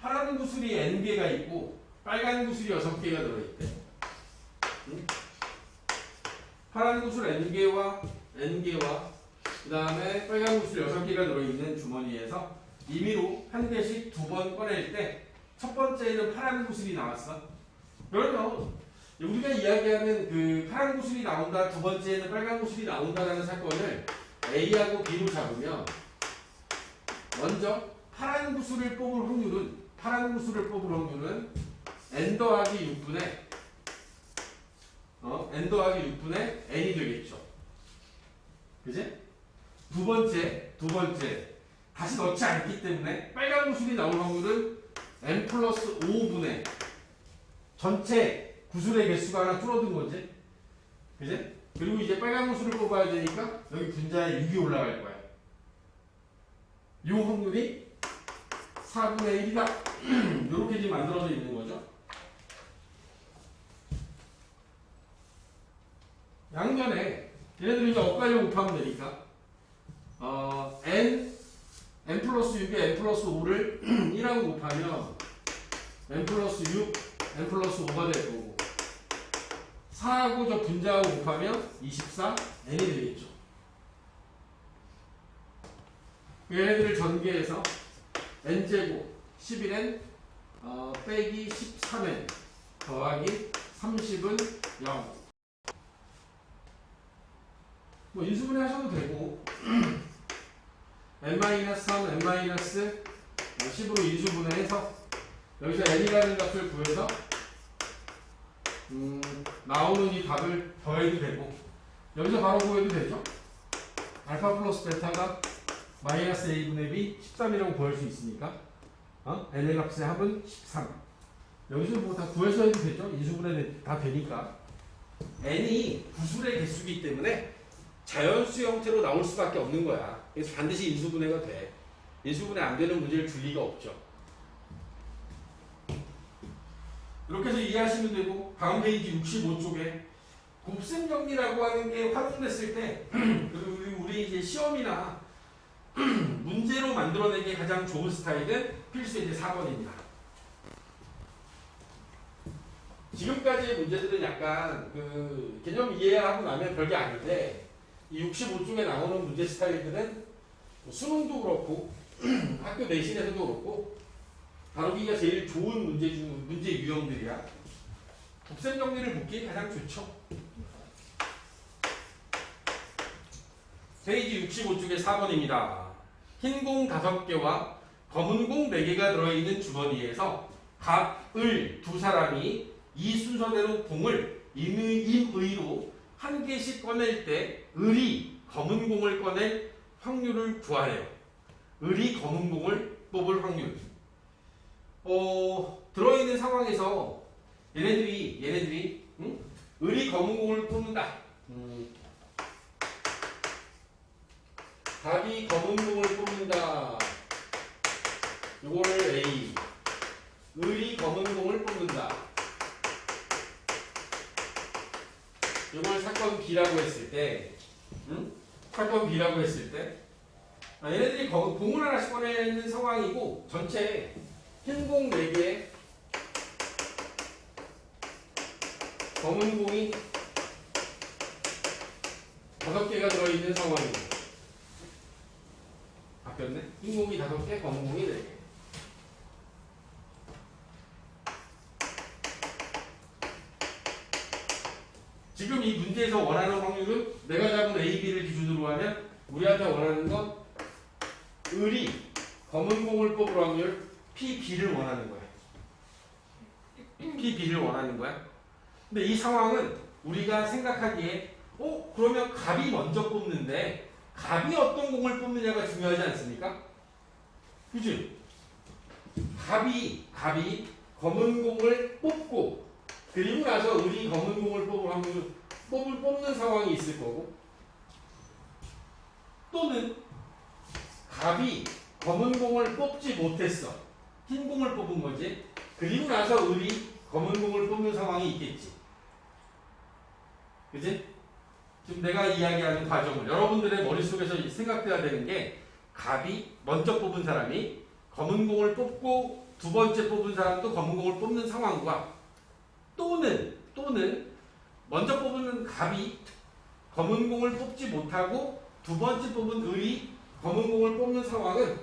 파란 구슬이 N개가 있고 빨간 구슬이 6개가 들어있대. 응? 파란 구슬 N개와 그 다음에 빨간 구슬 6개가 들어있는 주머니에서 임의로 한 개씩 2번 꺼낼 때 첫 번째는 파란 구슬이 나왔어. 그러면 우리가 이야기하는 그 파란 구슬이 나온다, 두 번째는 빨간 구슬이 나온다라는 사건을 A하고 B로 잡으면 먼저 파란 구슬을 뽑을 확률은 N 더하기 6분의 n 더하기 6분의 n이 되겠죠. 그지? 두 번째 다시 넣지 않기 때문에 빨간 구슬이 나올 확률은 n 플러스 5분의 전체 구슬의 개수가 하나 줄어든 거지. 그지? 그리고 이제 빨간 구슬을 뽑아야 되니까 여기 분자에 6이 올라갈 거야. 이 확률이 4분의 1이다. 이렇게 지금 만들어져 있는 거죠. 양면에 얘네들이 이제 엇갈려 곱하면 되니까 n 플러스 6에 n 플러스 5를 1하고 곱하면 n 플러스 6, n 플러스 5가 될 거고 4하고 저 분자하고 곱하면 24, n이 되겠죠. 얘네들을 전개해서 n제곱 11n 빼기 13n 더하기 30은 0. 뭐 인수분해 하셔도 되고 n-3, n-10으로 인수분해해서 여기서 n이라는 값을 구해서 나오는 이 답을 더해도 되고 여기서 바로 구해도 되죠. 알파 플러스 베타가 마이너스 a분의 b 13이라고 구할 수 있으니까 n의 값의 합은 13. 여기서 뭐 다 구해서 해도 되죠. 인수분해 다 되니까 n이 구술의 개수이기 때문에 자연수 형태로 나올 수밖에 없는 거야. 그래서 반드시 인수분해가 돼. 인수분해 안 되는 문제를 줄 리가 없죠. 이렇게 해서 이해하시면 되고 다음 페이지 65쪽에 곱셈 정리라고 하는 게 활용됐을 때 그리고 우리 이제 시험이나 문제로 만들어내기 가장 좋은 스타일은 필수 이제 4번입니다. 지금까지의 문제들은 약간 그 개념 이해하고 나면 별게 아닌데 이 65쪽에 나오는 문제 스타일들은 수능도 그렇고 학교 내신에서도 그렇고 다루기가 제일 좋은 문제 유형들이야. 곱셈 정리를 묻기 가장 좋죠. 페이지 65쪽에 4번입니다. 흰 공 5개와 검은 공 4개가 들어있는 주머니에서 각, 을 두 사람이 이 순서대로 공을 임의로 한 개씩 꺼낼 때 을이 검은 공을 꺼낼 확률을 구하래요. 을이 검은 공을 뽑을 확률. 들어있는 상황에서 얘네들이 을이 검은 공을 뽑는다. 답이 검은 공을 뽑는다. 요거를 A. 을이 검은 공을 뽑는다. 요걸 사건 B라고 했을 때, 사건 B라고 했을 때, 얘네들이 공을 하나씩 꺼내는 상황이고, 전체 흰 공 4개, 검은 공이 5개가 들어있는 상황이고, 바뀌었네? 흰 공이 5개, 검은 공이 4개. 지금 이 문제에서 원하는 확률은 내가 잡은 A, B를 기준으로 하면 우리한테 원하는 건 을이 검은 공을 뽑을 확률 P, B를 원하는 거야. P, B를 원하는 거야. 근데 이 상황은 우리가 생각하기에 그러면 갑이 먼저 뽑는데 갑이 어떤 공을 뽑느냐가 중요하지 않습니까? 그치? 갑이 검은 공을 뽑고 그리고 나서 을이 검은 공을 뽑을 확률 뽑는 상황이 있을 거고 또는 갑이 검은 공을 뽑지 못했어. 흰 공을 뽑은 거지. 그리고 나서 을이 검은 공을 뽑는 상황이 있겠지. 그치? 지금 내가 이야기하는 과정을 여러분들의 머릿속에서 생각돼야 되는 게 갑이 먼저 뽑은 사람이 검은 공을 뽑고 두 번째 뽑은 사람도 검은 공을 뽑는 상황과 또는 먼저 뽑은 갑이 검은 공을 뽑지 못하고 두 번째 뽑은 을이 검은 공을 뽑는 상황은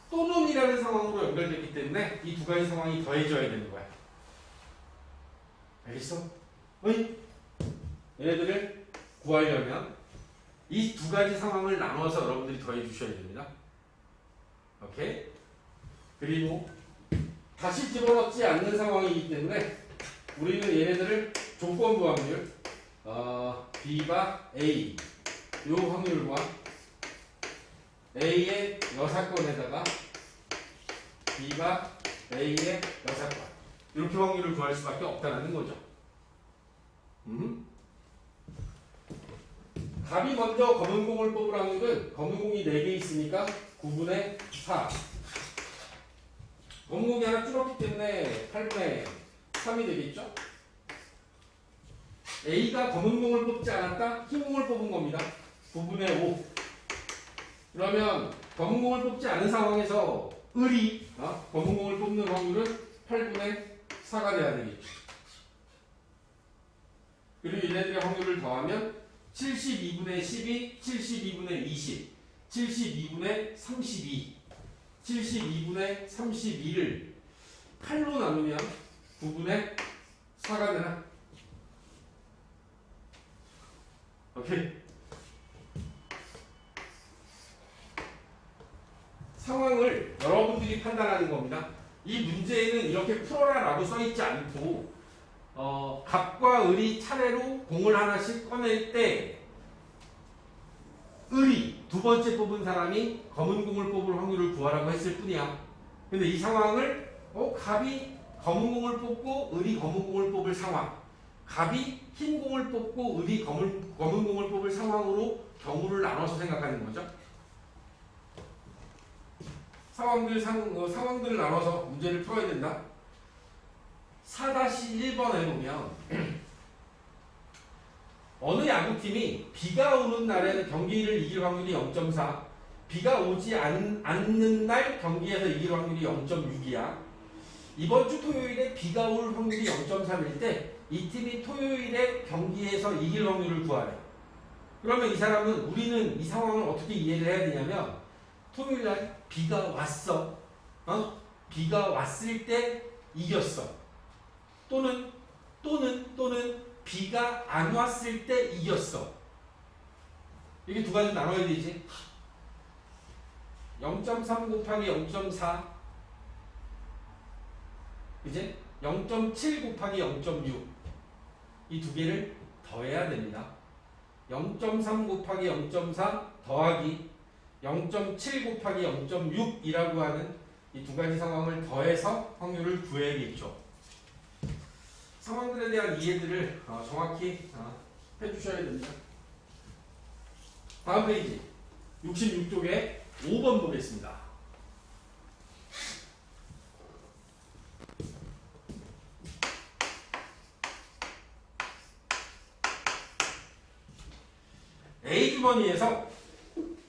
또는이라는 상황으로 연결되기 때문에 이 두 가지 상황이 더해져야 되는 거야. 알겠어? 어이? 얘네들을 구하려면 이 두 가지 상황을 나눠서 여러분들이 더해 주셔야 됩니다. 오케이? 그리고 다시 집어넣지 않는 상황이기 때문에 우리는 얘네들을 조건부 확률 B가 A 요 확률과 A의 여사건에다가 B가 A의 여사건 이렇게 확률을 구할 수밖에 없다는 거죠. 답이 먼저 검은 공을 뽑을 확률은 검은 공이 4개 있으니까 9분의 4. 검은 공이 하나 줄었기 때문에 8분의 3이 되겠죠? A가 검은 공을 뽑지 않았다? 흰 공을 뽑은 겁니다. 9분의 5. 그러면 검은 공을 뽑지 않은 상황에서 을이 검은 공을 뽑는 확률은 8분의 4가 돼야 되겠죠. 그리고 얘네들의 확률을 더하면 72분의 12, 72분의 20, 72분의 32, 72분의 32를 8로 나누면 9분의 4가 되나? 오케이. 상황을 여러분들이 판단하는 겁니다. 이 문제에는 이렇게 풀어라 라고 써있지 않고 갑과 을이 차례로 공을 하나씩 꺼낼 때 을이 두 번째 뽑은 사람이 검은 공을 뽑을 확률을 구하라고 했을 뿐이야. 근데 이 상황을 갑이 검은 공을 뽑고 을이 검은 공을 뽑을 상황, 갑이 흰 공을 뽑고 을이 검은 공을 뽑을 상황으로 경우를 나눠서 생각하는 거죠. 상황들을 나눠서 문제를 풀어야 된다. 4-1번에 보면 어느 야구팀이 비가 오는 날에는 경기를 이길 확률이 0.4, 비가 오지 않는 날 경기에서 이길 확률이 0.6이야. 이번 주 토요일에 비가 올 확률이 0.3일 때 이 팀이 토요일에 경기에서 이길 확률을 구하래. 그러면 이 사람은 우리는 이 상황을 어떻게 이해를 해야 되냐면 토요일날 비가 왔어. 비가 왔을 때 이겼어. 또는 비가 안 왔을 때 이겼어. 이게 두 가지 나눠야 되지. 0.3 곱하기 0.4 이제 0.7 곱하기 0.6 이 두 개를 더해야 됩니다. 0.3 곱하기 0.4 더하기 0.7 곱하기 0.6이라고 하는 이 두 가지 상황을 더해서 확률을 구해야겠죠. 상황들에 대한 이해들을 정확히 해주셔야 됩니다. 다음 페이지 66쪽에 5번 보겠습니다.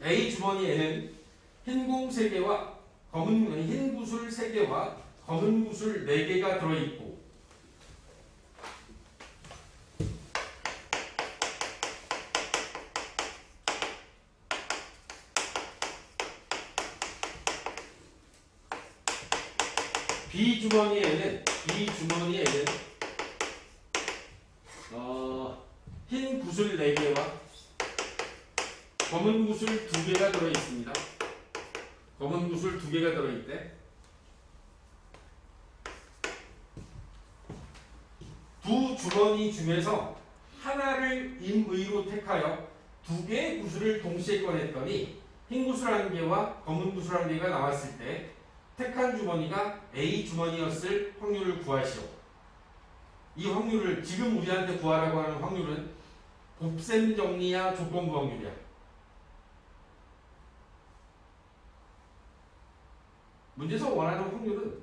A 주머니에는 흰 공 3개와 흰 구슬 3개와 검은 구슬 4개가 들어있고 B 주머니에는 흰 구슬 4개와 검은 구슬 2개가 들어있습니다. 검은 구슬 2개가 들어있대. 두 주머니 중에서 하나를 임의로 택하여 2개의 구슬을 동시에 꺼냈더니 흰 구슬 1개와 검은 구슬 1개가 나왔을 때 택한 주머니가 A 주머니였을 확률을 구하시오. 이 확률을 지금 우리한테 구하라고 하는 확률은 곱셈 정리야 조건부 확률이야. 문제에서 원하는 확률은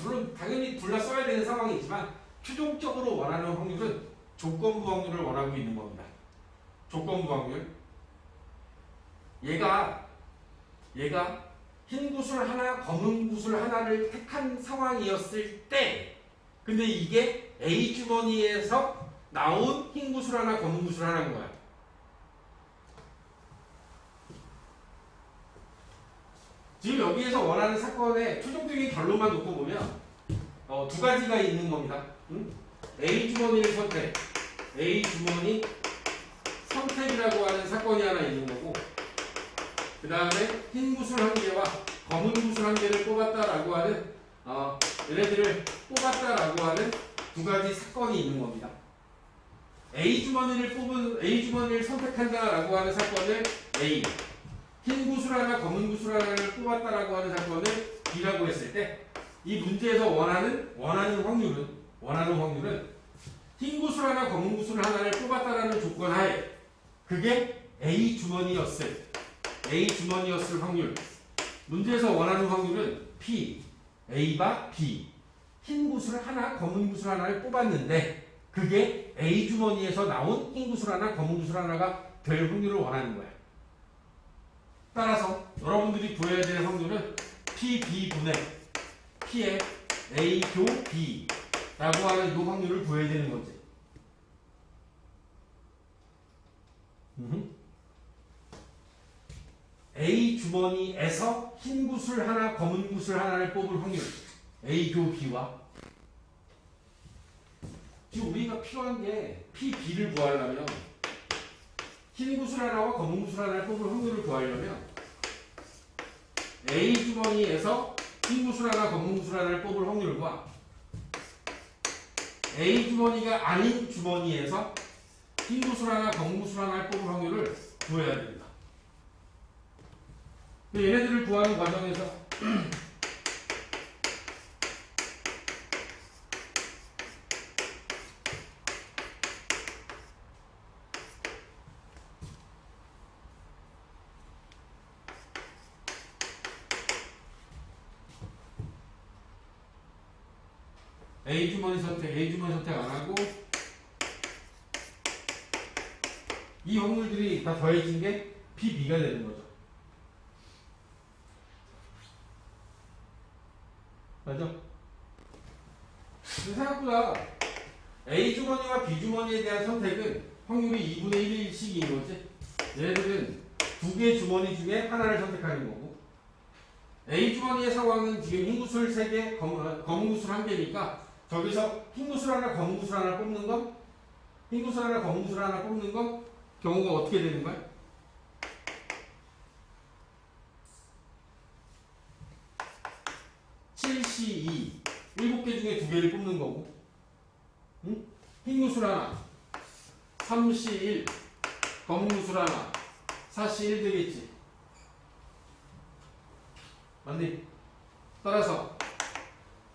물론 당연히 둘 다 써야 되는 상황이지만 최종적으로 원하는 확률은 조건부 확률을 원하고 있는 겁니다. 조건부 확률. 얘가 흰 구슬 하나, 검은 구슬 하나를 택한 상황이었을 때 근데 이게 A 주머니에서 나온 흰 구슬 하나, 검은 구슬 하나인 거야. 지금 여기에서 원하는 사건의 최종적인 결론만 놓고 보면 두 가지가 있는 겁니다. A 주머니를 선택, A 주머니 선택이라고 하는 사건이 하나 있는 거고 그 다음에 흰 구슬 1개와 검은 구슬 1개를 뽑았다라고 하는 얘네들을 뽑았다라고 하는 두 가지 사건이 있는 겁니다. A 주머니를 선택한다라고 하는 사건을 A, 흰 구슬 하나, 검은 구슬 하나를 뽑았다라고 하는 사건을 B라고 했을 때 이 문제에서 원하는 확률은 흰 구슬 하나, 검은 구슬 하나를 뽑았다라는 조건 하에 그게 A 주머니였을 확률. 문제에서 원하는 확률은 P, A바 B. 흰 구슬 하나, 검은 구슬 하나를 뽑았는데 그게 A 주머니에서 나온 흰 구슬 하나, 검은 구슬 하나가 될 확률을 원하는 거야. 따라서 여러분들이 구해야 될 확률은 PB분의 P의 A 교 B라고 하는 이 확률을 구해야 되는 거지. A 주머니에서 흰 구슬 하나, 검은 구슬 하나를 뽑을 확률 A 교 B와 지금 우리가 필요한 게 PB를 구하려면 흰 구슬 하나와 검은 구슬 하나를 뽑을 확률을 구하려면 A 주머니에서 흰 구슬 하나, 검은 구슬 하나를 뽑을 확률과 A 주머니가 아닌 주머니에서 흰 구슬 하나, 검은 구슬 하나를 뽑을 확률을 구해야 됩니다. 얘네들을 구하는 과정에서 A 주머니 선택 안 하고 이 확률들이 다 더해진 게 PB가 되는 거죠. 맞죠? 생각보다 A 주머니와 B 주머니에 대한 선택은 확률이 2분의 1씩인 거지. 얘네들은 두 개 주머니 중에 하나를 선택하는 거고 A 주머니의 상황은 지금 흰 구슬 3개, 검은 구슬 1개니까 저기서 흰 구슬 하나, 검은 구슬 하나 뽑는 건 흰 구슬 하나, 검은 구슬 하나 뽑는 건 경우가 어떻게 되는 거야? C2 7개 중에 2개를 뽑는 거고 응? 흰 구슬 하나 3C1 검은 구슬 하나 4C1 되겠지. 맞니? 따라서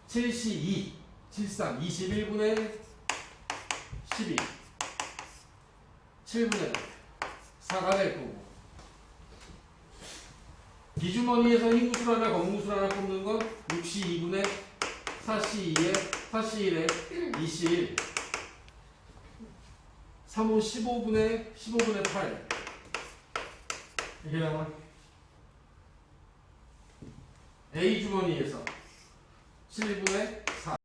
7C2 73 21분의 12 7분의 4가 될 거고 비주머니에서 흰 구슬 하나 검은 구슬 하나 뽑는 건 6C2분의 4C1에 2C1 3호 15분의 8 이게 나와. A 주머니에서 7분의 4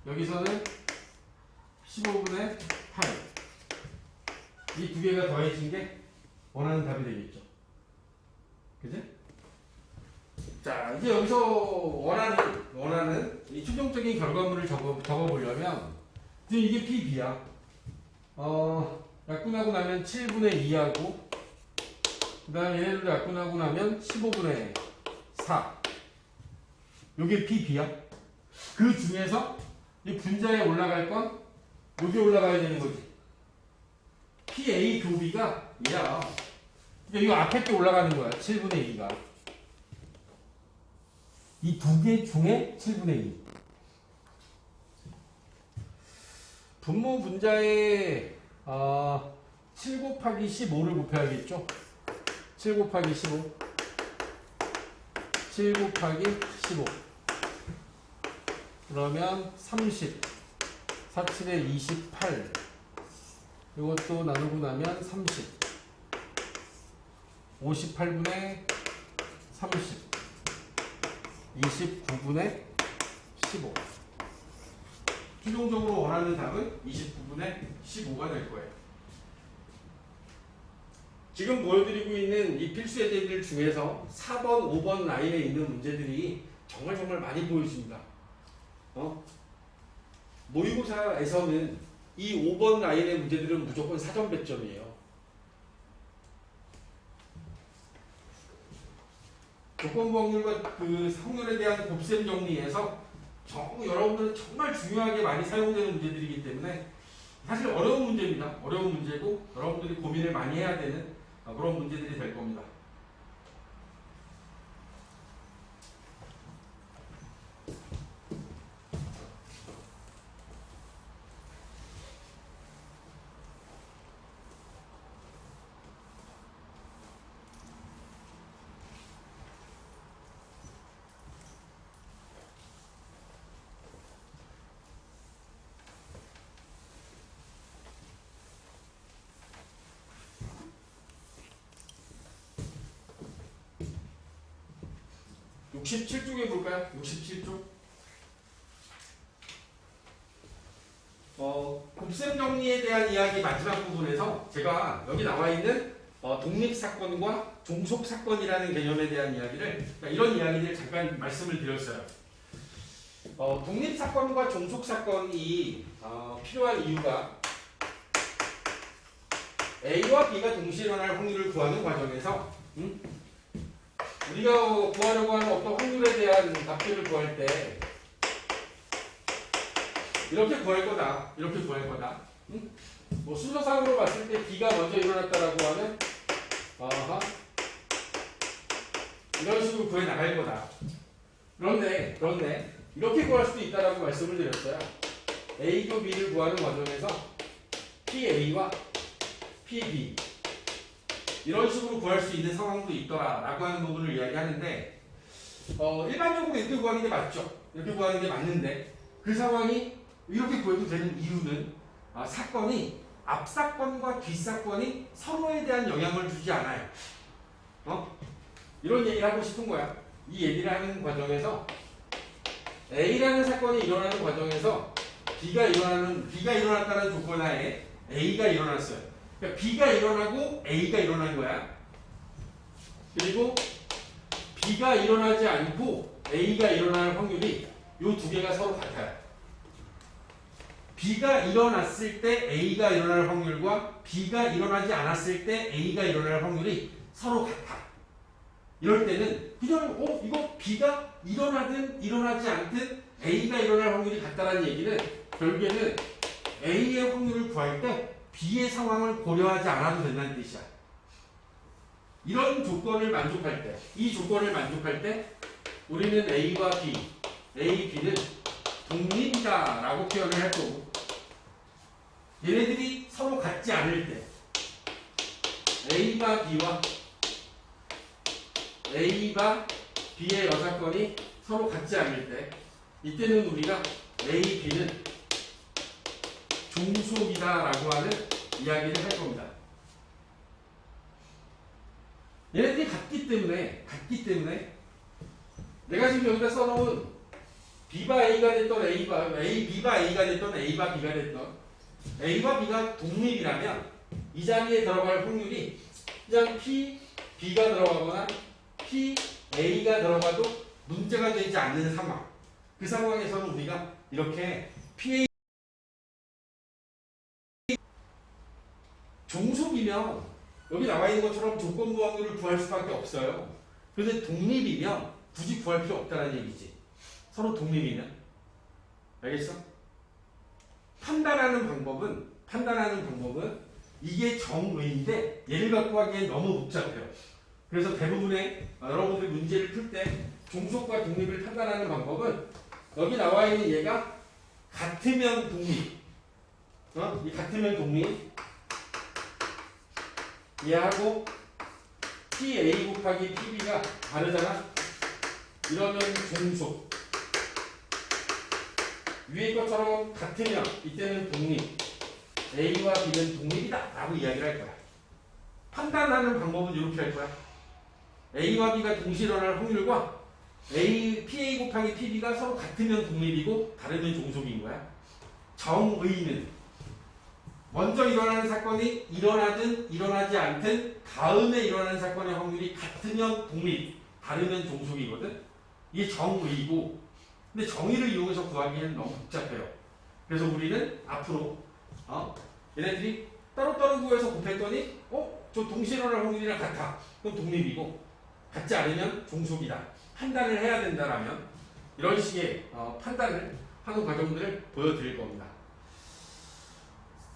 여기서는 15분의 8 이 두 개가 더해진 게 원하는 답이 되겠죠. 그지? 자, 이제 여기서 원하는 이 최종적인 결과물을 적어보려면 지금 이게 PB야. 약분하고 나면 7분의 2하고 그 다음에 얘네들도 약분하고 나면 15분의 4 요게 PB야. 그 중에서 이 분자에 올라갈 건 여기 올라가야 되는 거지. PA 교비가 얘야. 이거 앞에 게 올라가는 거야. 7분의 2가. 이 두 개 중에 7분의 2. 분모 분자에 7 곱하기 15를 곱해야겠죠. 7 곱하기 15 7 곱하기 15 그러면 30 47에 28 이것도 나누고 나면 30 58분의 30 29분의 15 최종적으로 원하는 답은 29분의 15가 될 거예요. 지금 보여드리고 있는 이 필수 예제들 중에서 4번, 5번 라인에 있는 문제들이 정말 많이 보여집니다. 모의고사에서는 이 5번 라인의 문제들은 무조건 사전 배점이에요. 조건부 확률과 그 확률에 대한 곱셈 정리에서 여러분들은 정말 중요하게 많이 사용되는 문제들이기 때문에 사실 어려운 문제입니다. 어려운 문제고 여러분들이 고민을 많이 해야 되는 그런 문제들이 될 겁니다. 육 67쪽에 볼까요? 67쪽. 곱셈 정리에 대한 이야기 마지막 부분에서 제가 여기 나와 있는 독립사건과 종속사건이라는 개념에 대한 이야기를, 그러니까 이런 이야기를 잠깐 말씀을 드렸어요. 독립사건과 종속사건이 필요한 이유가 A와 B가 동시에 일어날 확률을 구하는 과정에서 우리가 구하려고 하는 어떤 확률에 대한 값들을 구할 때 이렇게 구할 거다, 이렇게 구할 거다. 뭐 순서상으로 봤을 때 B가 먼저 일어났다라고 하면 이런 식으로 구해 나갈 거다. 그런데 이렇게 구할 수도 있다라고 말씀을 드렸어요. A도 B를 구하는 과정에서 PA와 PB 이런 식으로 구할 수 있는 상황도 있더라라고 하는 부분을 이야기하는데 일반적으로 이렇게 구하는 게 맞죠. 이렇게 구하는 게 맞는데 그 상황이 이렇게 구해도 되는 이유는 사건이 앞사건과 뒷사건이 서로에 대한 영향을 주지 않아요. 이런 얘기를 하고 싶은 거야. 이 얘기를 하는 과정에서 A라는 사건이 일어나는 과정에서 B가 일어났다는 조건 하에 A가 일어났어요. 그러니까 B가 일어나고 A가 일어난 거야. 그리고 B가 일어나지 않고 A가 일어날 확률이 이 두 개가 서로 같아요. B가 일어났을 때 A가 일어날 확률과 B가 일어나지 않았을 때 A가 일어날 확률이 서로 같아. 이럴 때는 그냥 이거 B가 일어나든 일어나지 않든 A가 일어날 확률이 같다라는 얘기는 결국에는 A의 확률을 구할 때 B의 상황을 고려하지 않아도 된다는 뜻이야. 이런 조건을 만족할 때, 이 조건을 만족할 때 우리는 A와 B, A, B는 독립이다라고 표현을 할 거고 얘네들이 서로 같지 않을 때 A가 B의 여사건이 서로 같지 않을 때 이때는 우리가 A, B는 종속이다라고 하는 이야기를 할 겁니다. 얘네들이 같기 때문에 내가 지금 여기다 써놓은 B가 A가 됐던 B가 A가 됐던 A가 B가 됐던 A와 B가 독립이라면 이 자리에 들어갈 확률이 그냥 P, B가 들어가거나 P, A가 들어가도 문제가 되지 않는 상황. 그 상황에서는 우리가 이렇게 PA 종속이면 여기 나와 있는 것처럼 조건부 확률을 구할 수밖에 없어요. 그런데 독립이면 굳이 구할 필요 없다는 얘기지. 서로 독립이면. 알겠어? 판단하는 방법은 이게 정의인데 얘를 갖고 하기엔 너무 복잡해요. 그래서 대부분의 여러분들 문제를 풀 때 종속과 독립을 판단하는 방법은 여기 나와 있는 얘가 같으면 독립, 이 같으면 독립 얘하고 PA 곱하기 PB가 다르잖아. 이러면 종속. 위의 것처럼 같으면 이때는 독립. A와 B는 독립이다 라고 이야기를 할 거야. 판단하는 방법은 이렇게 할 거야. A와 B가 동시에 일어날 확률과 PA 곱하기 PB가 서로 같으면 독립이고 다르면 종속인 거야. 정의는 먼저 일어나는 사건이 일어나든 일어나지 않든 다음에 일어나는 사건의 확률이 같으면 독립, 다르면 종속이거든. 이게 정의고, 근데 정의를 이용해서 구하기에는 너무 복잡해요. 그래서 우리는 앞으로 얘네들이 따로따로 구해서 곱했더니 저 동시에 일어날 확률이랑 같아. 그럼 독립이고 같지 않으면 종속이다. 판단을 해야 된다라면 이런 식의 판단을 하는 과정들을 보여드릴 겁니다.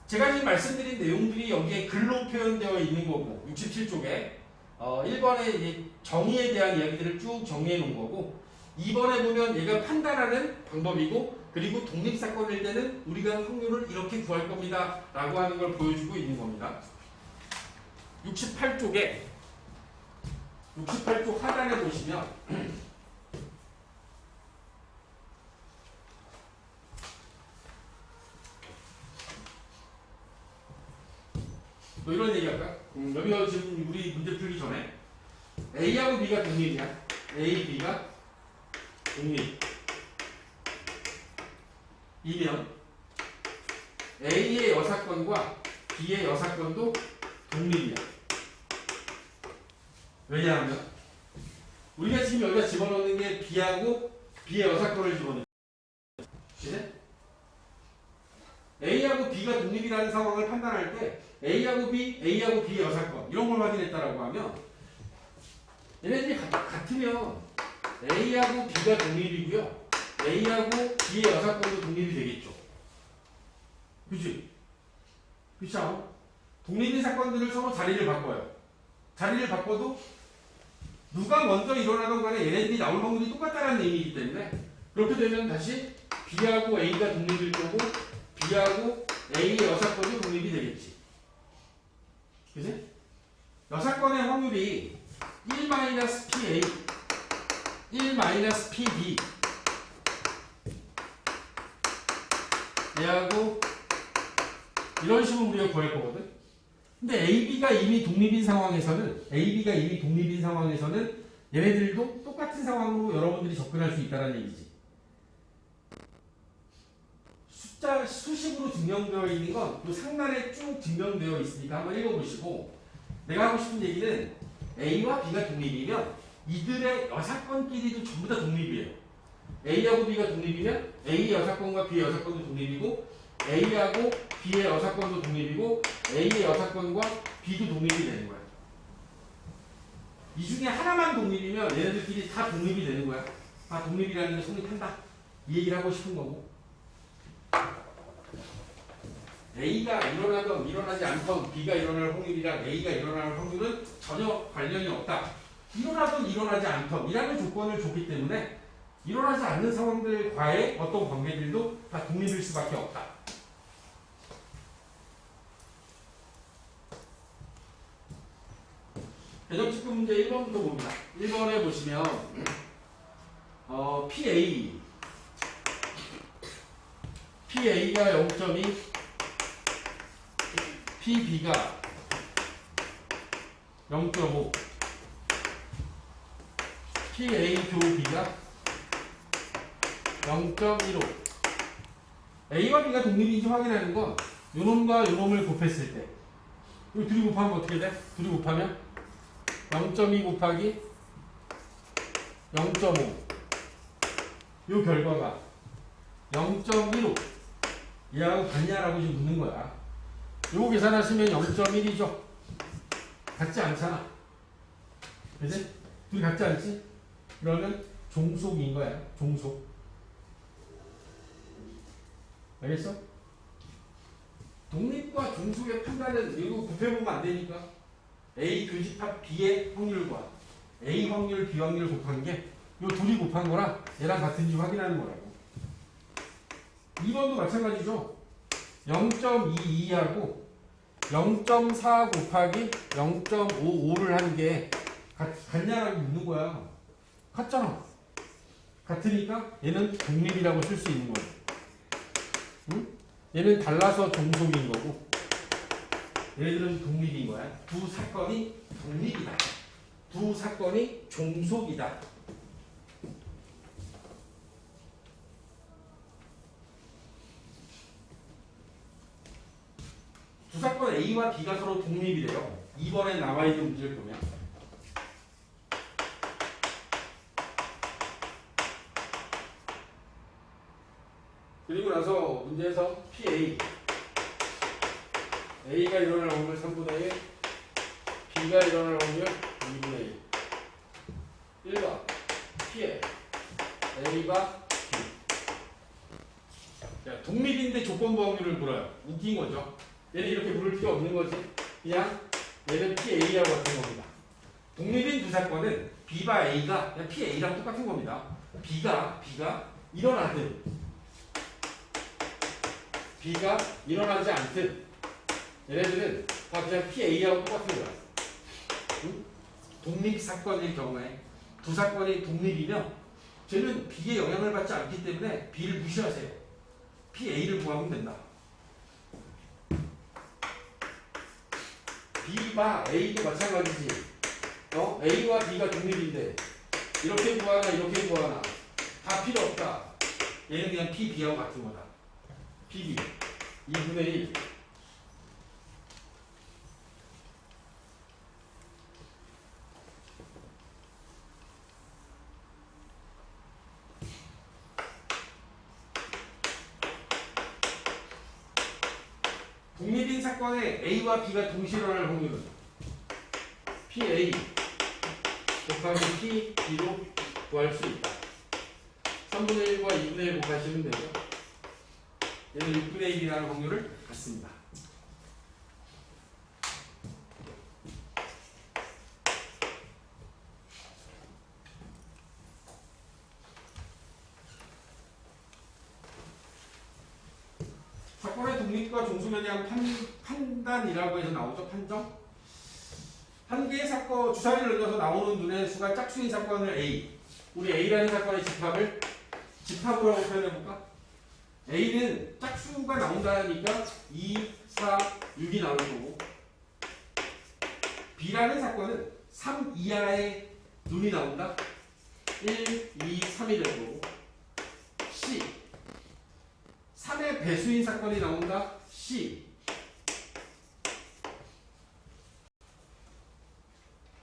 제가 지금 말씀드린 내용들이 여기에 글로 표현되어 있는 거고 67쪽에 1번에 이제 정의에 대한 이야기들을 쭉 정리해 놓은 거고 2번에 보면 얘가 판단하는 방법이고 그리고 독립사건일 때는 우리가 확률을 이렇게 구할 겁니다 라고 하는 걸 보여주고 있는 겁니다. 68쪽에 68쪽 하단에 보시면 뭐 이런 얘기 할까? 여기가 지금 우리 문제 풀기 전에 A하고 B가 독립이야. A, B가 독립. 이면 A의 여사건과 B의 여사건도 독립이야. 왜냐하면 우리가 지금 여기다 집어넣는 게 B하고 B의 여사건을 집어넣는 거야. 그치? A하고 B가 독립이라는 상황을 판단할 때 A하고 B, A하고 B의 여사건 이런 걸 확인했다라고 하면 얘네들이 같으면 A하고 B가 독립이고요. A하고 B의 여사건도 독립이 되겠죠. 그치? 그렇지 않아? 독립인 사건들을 서로 자리를 바꿔요. 자리를 바꿔도 누가 먼저 일어나던 간에 얘네들이 나올 확률이 똑같다는 의미이기 때문에 그렇게 되면 다시 B하고 A가 독립일 거고 B하고 A의 여사건이 독립이 되겠지. 그치? 여사건의 확률이 1-PA, 1-PB 얘하고 이런 식으로 우리가 구할 거거든. 근데 AB가 이미 독립인 상황에서는 얘네들도 똑같은 상황으로 여러분들이 접근할 수 있다는 얘기지. 수식으로 증명되어 있는 건 그 상단에 쭉 증명되어 있으니까 한번 읽어보시고 내가 하고 싶은 얘기는 A와 B가 독립이면 이들의 여사건끼리도 전부 다 독립이에요. A하고 B가 독립이면 A의 여사건과 B의 여사건도 독립이고 A하고 B의 여사건도 독립이고 A의 여사건과 B도 독립이 되는 거야. 이 중에 하나만 독립이면 얘네들끼리 다 독립이 되는 거야. 다 독립이라는 게 성립한다. 이 얘기를 하고 싶은 거고 A가 일어나든 일어나지 않던 B가 일어날 확률이랑 A가 일어날 확률은 전혀 관련이 없다. 일어나든 일어나지 않던 이라는 조건을 줬기 때문에 일어나지 않는 상황들과의 어떤 관계들도 다 독립일 수밖에 없다. 배정특급 문제 1번부터 봅니다. 1번에 보시면 PA가 0.2 PB가 0.5 PA 교 B가 0.15 A와 B가 독립인지 확인하는 건 요놈과 요놈을 곱했을 때 이 둘이 곱하면 어떻게 돼? 둘이 곱하면 0.2 곱하기 0.5 요 결과가 0.15 얘하고 같냐라고 지금 묻는 거야. 요거 계산하시면 0.1이죠. 같지 않잖아. 그치? 둘이 같지 않지? 그러면 종속인 거야. 종속. 알겠어? 독립과 종속의 판단은 이거 곱해보면 안 되니까 A 교집합 B의 확률과 A 확률, B 확률 곱한 게 요 둘이 곱한 거랑 얘랑 같은지 확인하는 거라고. 2번도 마찬가지죠. 0.22하고 0.4 곱하기 0.55를 한 게 같냐라고 묻는 거야. 같잖아. 같으니까 얘는 독립이라고 쓸 수 있는 거야. 응? 얘는 달라서 종속인 거고 얘들은 독립인 거야. 두 사건이 독립이다. 두 사건이 종속이다. 두 사건 A와 B가 서로 독립이래요. 2번에 나와 있는 문제를 보면 그리고 나서 문제에서 PA A가 일어날 확률 3분의 1 B가 일어날 확률 2분의 1 1번 P에 A가 B 자, 독립인데 조건부 확률을 물어요. 웃긴 거죠. 얘는 이렇게 부를 필요 없는 거지. 그냥 얘는 PA하고 같은 겁니다. 독립인 두 사건은 B와 A가 그냥 PA랑 똑같은 겁니다. B가 일어나든 B가 일어나지 않든 얘네들은 다 그냥 PA하고 똑같은 거야. 응? 독립 사건일 경우에 두 사건이 독립이면 쟤는 B의 영향을 받지 않기 때문에 B를 무시하세요. PA를 구하면 된다. B와 A도 마찬가지지. A와 B가 독립인데 이렇게 구하나 이렇게 구하나 다 필요 없다. 얘는 그냥 PB하고 같은 거다. PB 2분의 1. 독립인 사건에 A와 B가 동시에 일어날 확률은 PA 곱하기 PB로 구할 수 있다. 3분의 1과 2분의 1 곱하시면 되죠. 얘는 6분의 1이라는 확률을 갖습니다. 사건의 독립과 종속에 대한 판단이라고 해서 나오죠. 판정. 한 개의 사건, 주사위를 넣어서 나오는 눈의 수가 짝수인 사건을 A. 우리 A라는 사건의 집합으로 하고 표현해볼까? A는 짝수가 나온다니까 2, 4, 6이 나올 거고 B라는 사건은 3 이하의 눈이 나온다. 1, 2, 3이 될 거고 C 3의 배수인 사건이 나온다. C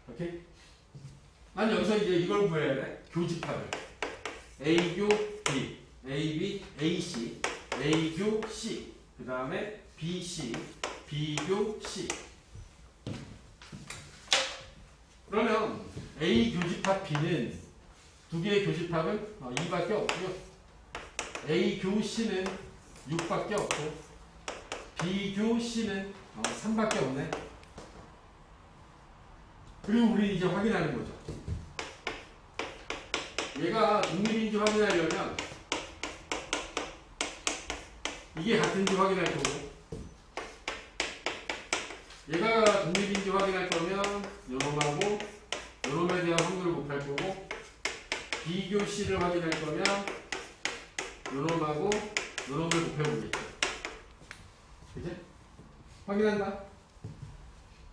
오케이? 난 여기서 이제 이걸 구해야 돼. 교집합을 A교 B, AB, AC, A교 C, 그 다음에 BC, B교 C. 그러면 A 교집합 B는 두 개의 교집합은 2밖에 없고요. A 교 C는 6밖에 없고 B 교 C는 3밖에 없네. 그리고 우리 이제 확인하는 거죠. 얘가 독립인지 확인하려면 이게 같은지 확인할 거고 얘가 독립인지 확인할 거면 요놈하고 요놈에 대한 확률을 곱할 거고 비교 C를 확인할 거면 요놈하고 요놈을 곱해보겠죠. 그치? 확인한다.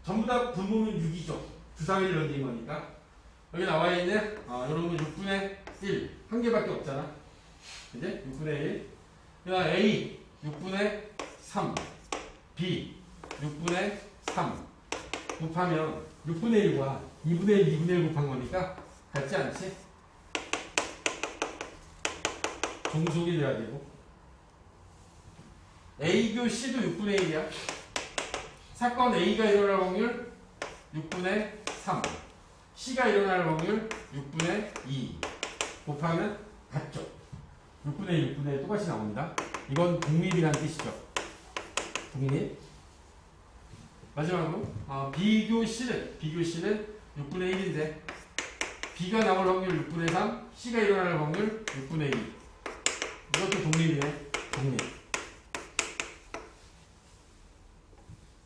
전부 다 분모는 6이죠. 주사위를 넣는 거니까. 여기 나와 있는 요놈은 6분의 1. 한 개밖에 없잖아. 그치? 6분의 1. 그다음 A 6분의 3. B 6분의 3. 곱하면 6분의 1과 2분의 1, 2분의 1 곱한 거니까 같지 않지? 종속이 돼야 되고 A교 C도 6분의 1이야. 사건 A가 일어날 확률 6분의 3. C가 일어날 확률 6분의 2. 곱하면 같죠. 6분의 1, 6분의 1 똑같이 나옵니다. 이건 독립이라는 뜻이죠. 독립. 마지막으로 비교 C는 6분의 1인데 B가 나올 확률 6분의 3, C가 일어날 확률 6분의 2. 이것도 독립이네. 독립.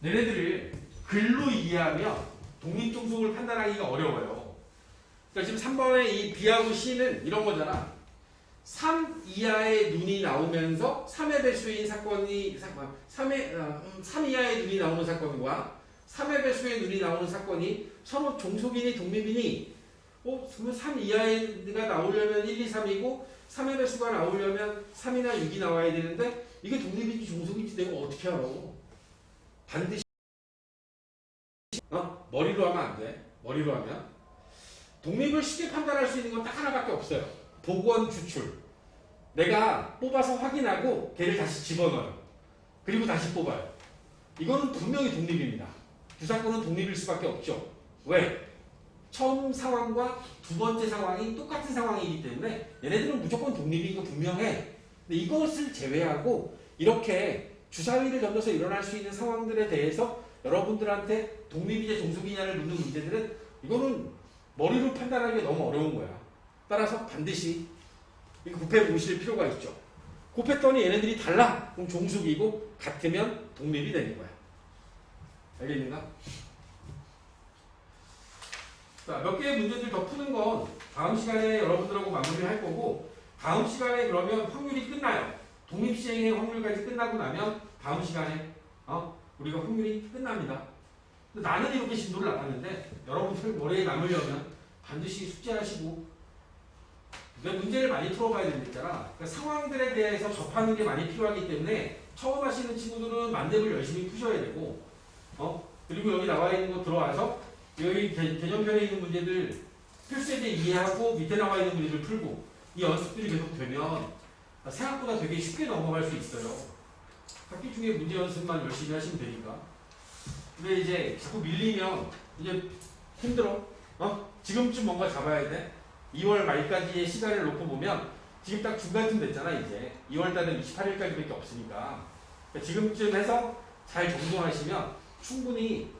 얘네들을 글로 이해하면 독립종속을 판단하기가 어려워요. 그러니까 지금 3번의 이 B하고 C는 이런 거잖아. 3 이하의 눈이 나오면서 3의 배수인 사건이 3 이하의 눈이 나오는 사건과 3의 배수의 눈이 나오는 사건이 서로 종속이니 독립이니 3 이하가 나오려면 1, 2, 3이고 3의 배수가 나오려면 3이나 6이 나와야 되는데 이게 독립인지 종속인지 내가 어떻게 알아? 반드시 머리로 하면 안 돼. 머리로 하면 독립을 쉽게 판단할 수 있는 건 딱 하나밖에 없어요. 복원 추출. 내가 뽑아서 확인하고 걔를 다시 집어넣어요. 그리고 다시 뽑아요. 이거는 분명히 독립입니다. 두 사건은 독립일 수밖에 없죠. 왜? 처음 상황과 두 번째 상황이 똑같은 상황이기 때문에 얘네들은 무조건 독립인 거 분명해. 근데 이것을 제외하고 이렇게 주사위를 던져서 일어날 수 있는 상황들에 대해서 여러분들한테 독립이냐 종속이냐를 묻는 문제들은 이거는 머리로 판단하기가 너무 어려운 거야. 따라서 반드시 이거 곱해 보실 필요가 있죠. 곱했더니 얘네들이 달라. 그럼 종속이고 같으면 독립이 되는 거야. 알겠는가? 자, 몇 개의 문제들 더 푸는 건 다음 시간에 여러분들하고 마무리를 할 거고, 다음 시간에 그러면 확률이 끝나요. 독립시행의 확률까지 끝나고 나면 다음 시간에 우리가 확률이 끝납니다. 근데 나는 이렇게 진도를 나갔는데 여러분들 머리에 남으려면 반드시 숙제하시고 내가 문제를 많이 풀어봐야 된다잖아. 그러니까 상황들에 대해서 접하는 게 많이 필요하기 때문에 처음 하시는 친구들은 만렙을 열심히 푸셔야 되고 그리고 여기 나와 있는 거 들어와서 여기 개념편에 있는 문제들 필수에 대해 이해하고 밑에 나와 있는 문제를 풀고 이 연습들이 계속 되면 생각보다 되게 쉽게 넘어갈 수 있어요. 학기 중에 문제 연습만 열심히 하시면 되니까. 근데 이제 자꾸 밀리면 이제 힘들어. 지금쯤 뭔가 잡아야 돼. 2월 말까지의 시간을 놓고 보면 지금 딱 중간쯤 됐잖아. 이제 2월 달은 28일까지밖에 없으니까 그러니까 지금쯤 해서 잘 정돈하시면 충분히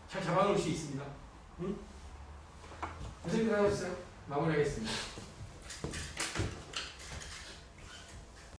잘 잡아놓을 수 있습니다. 응? 선생님 하셨어요? 마무리하겠습니다.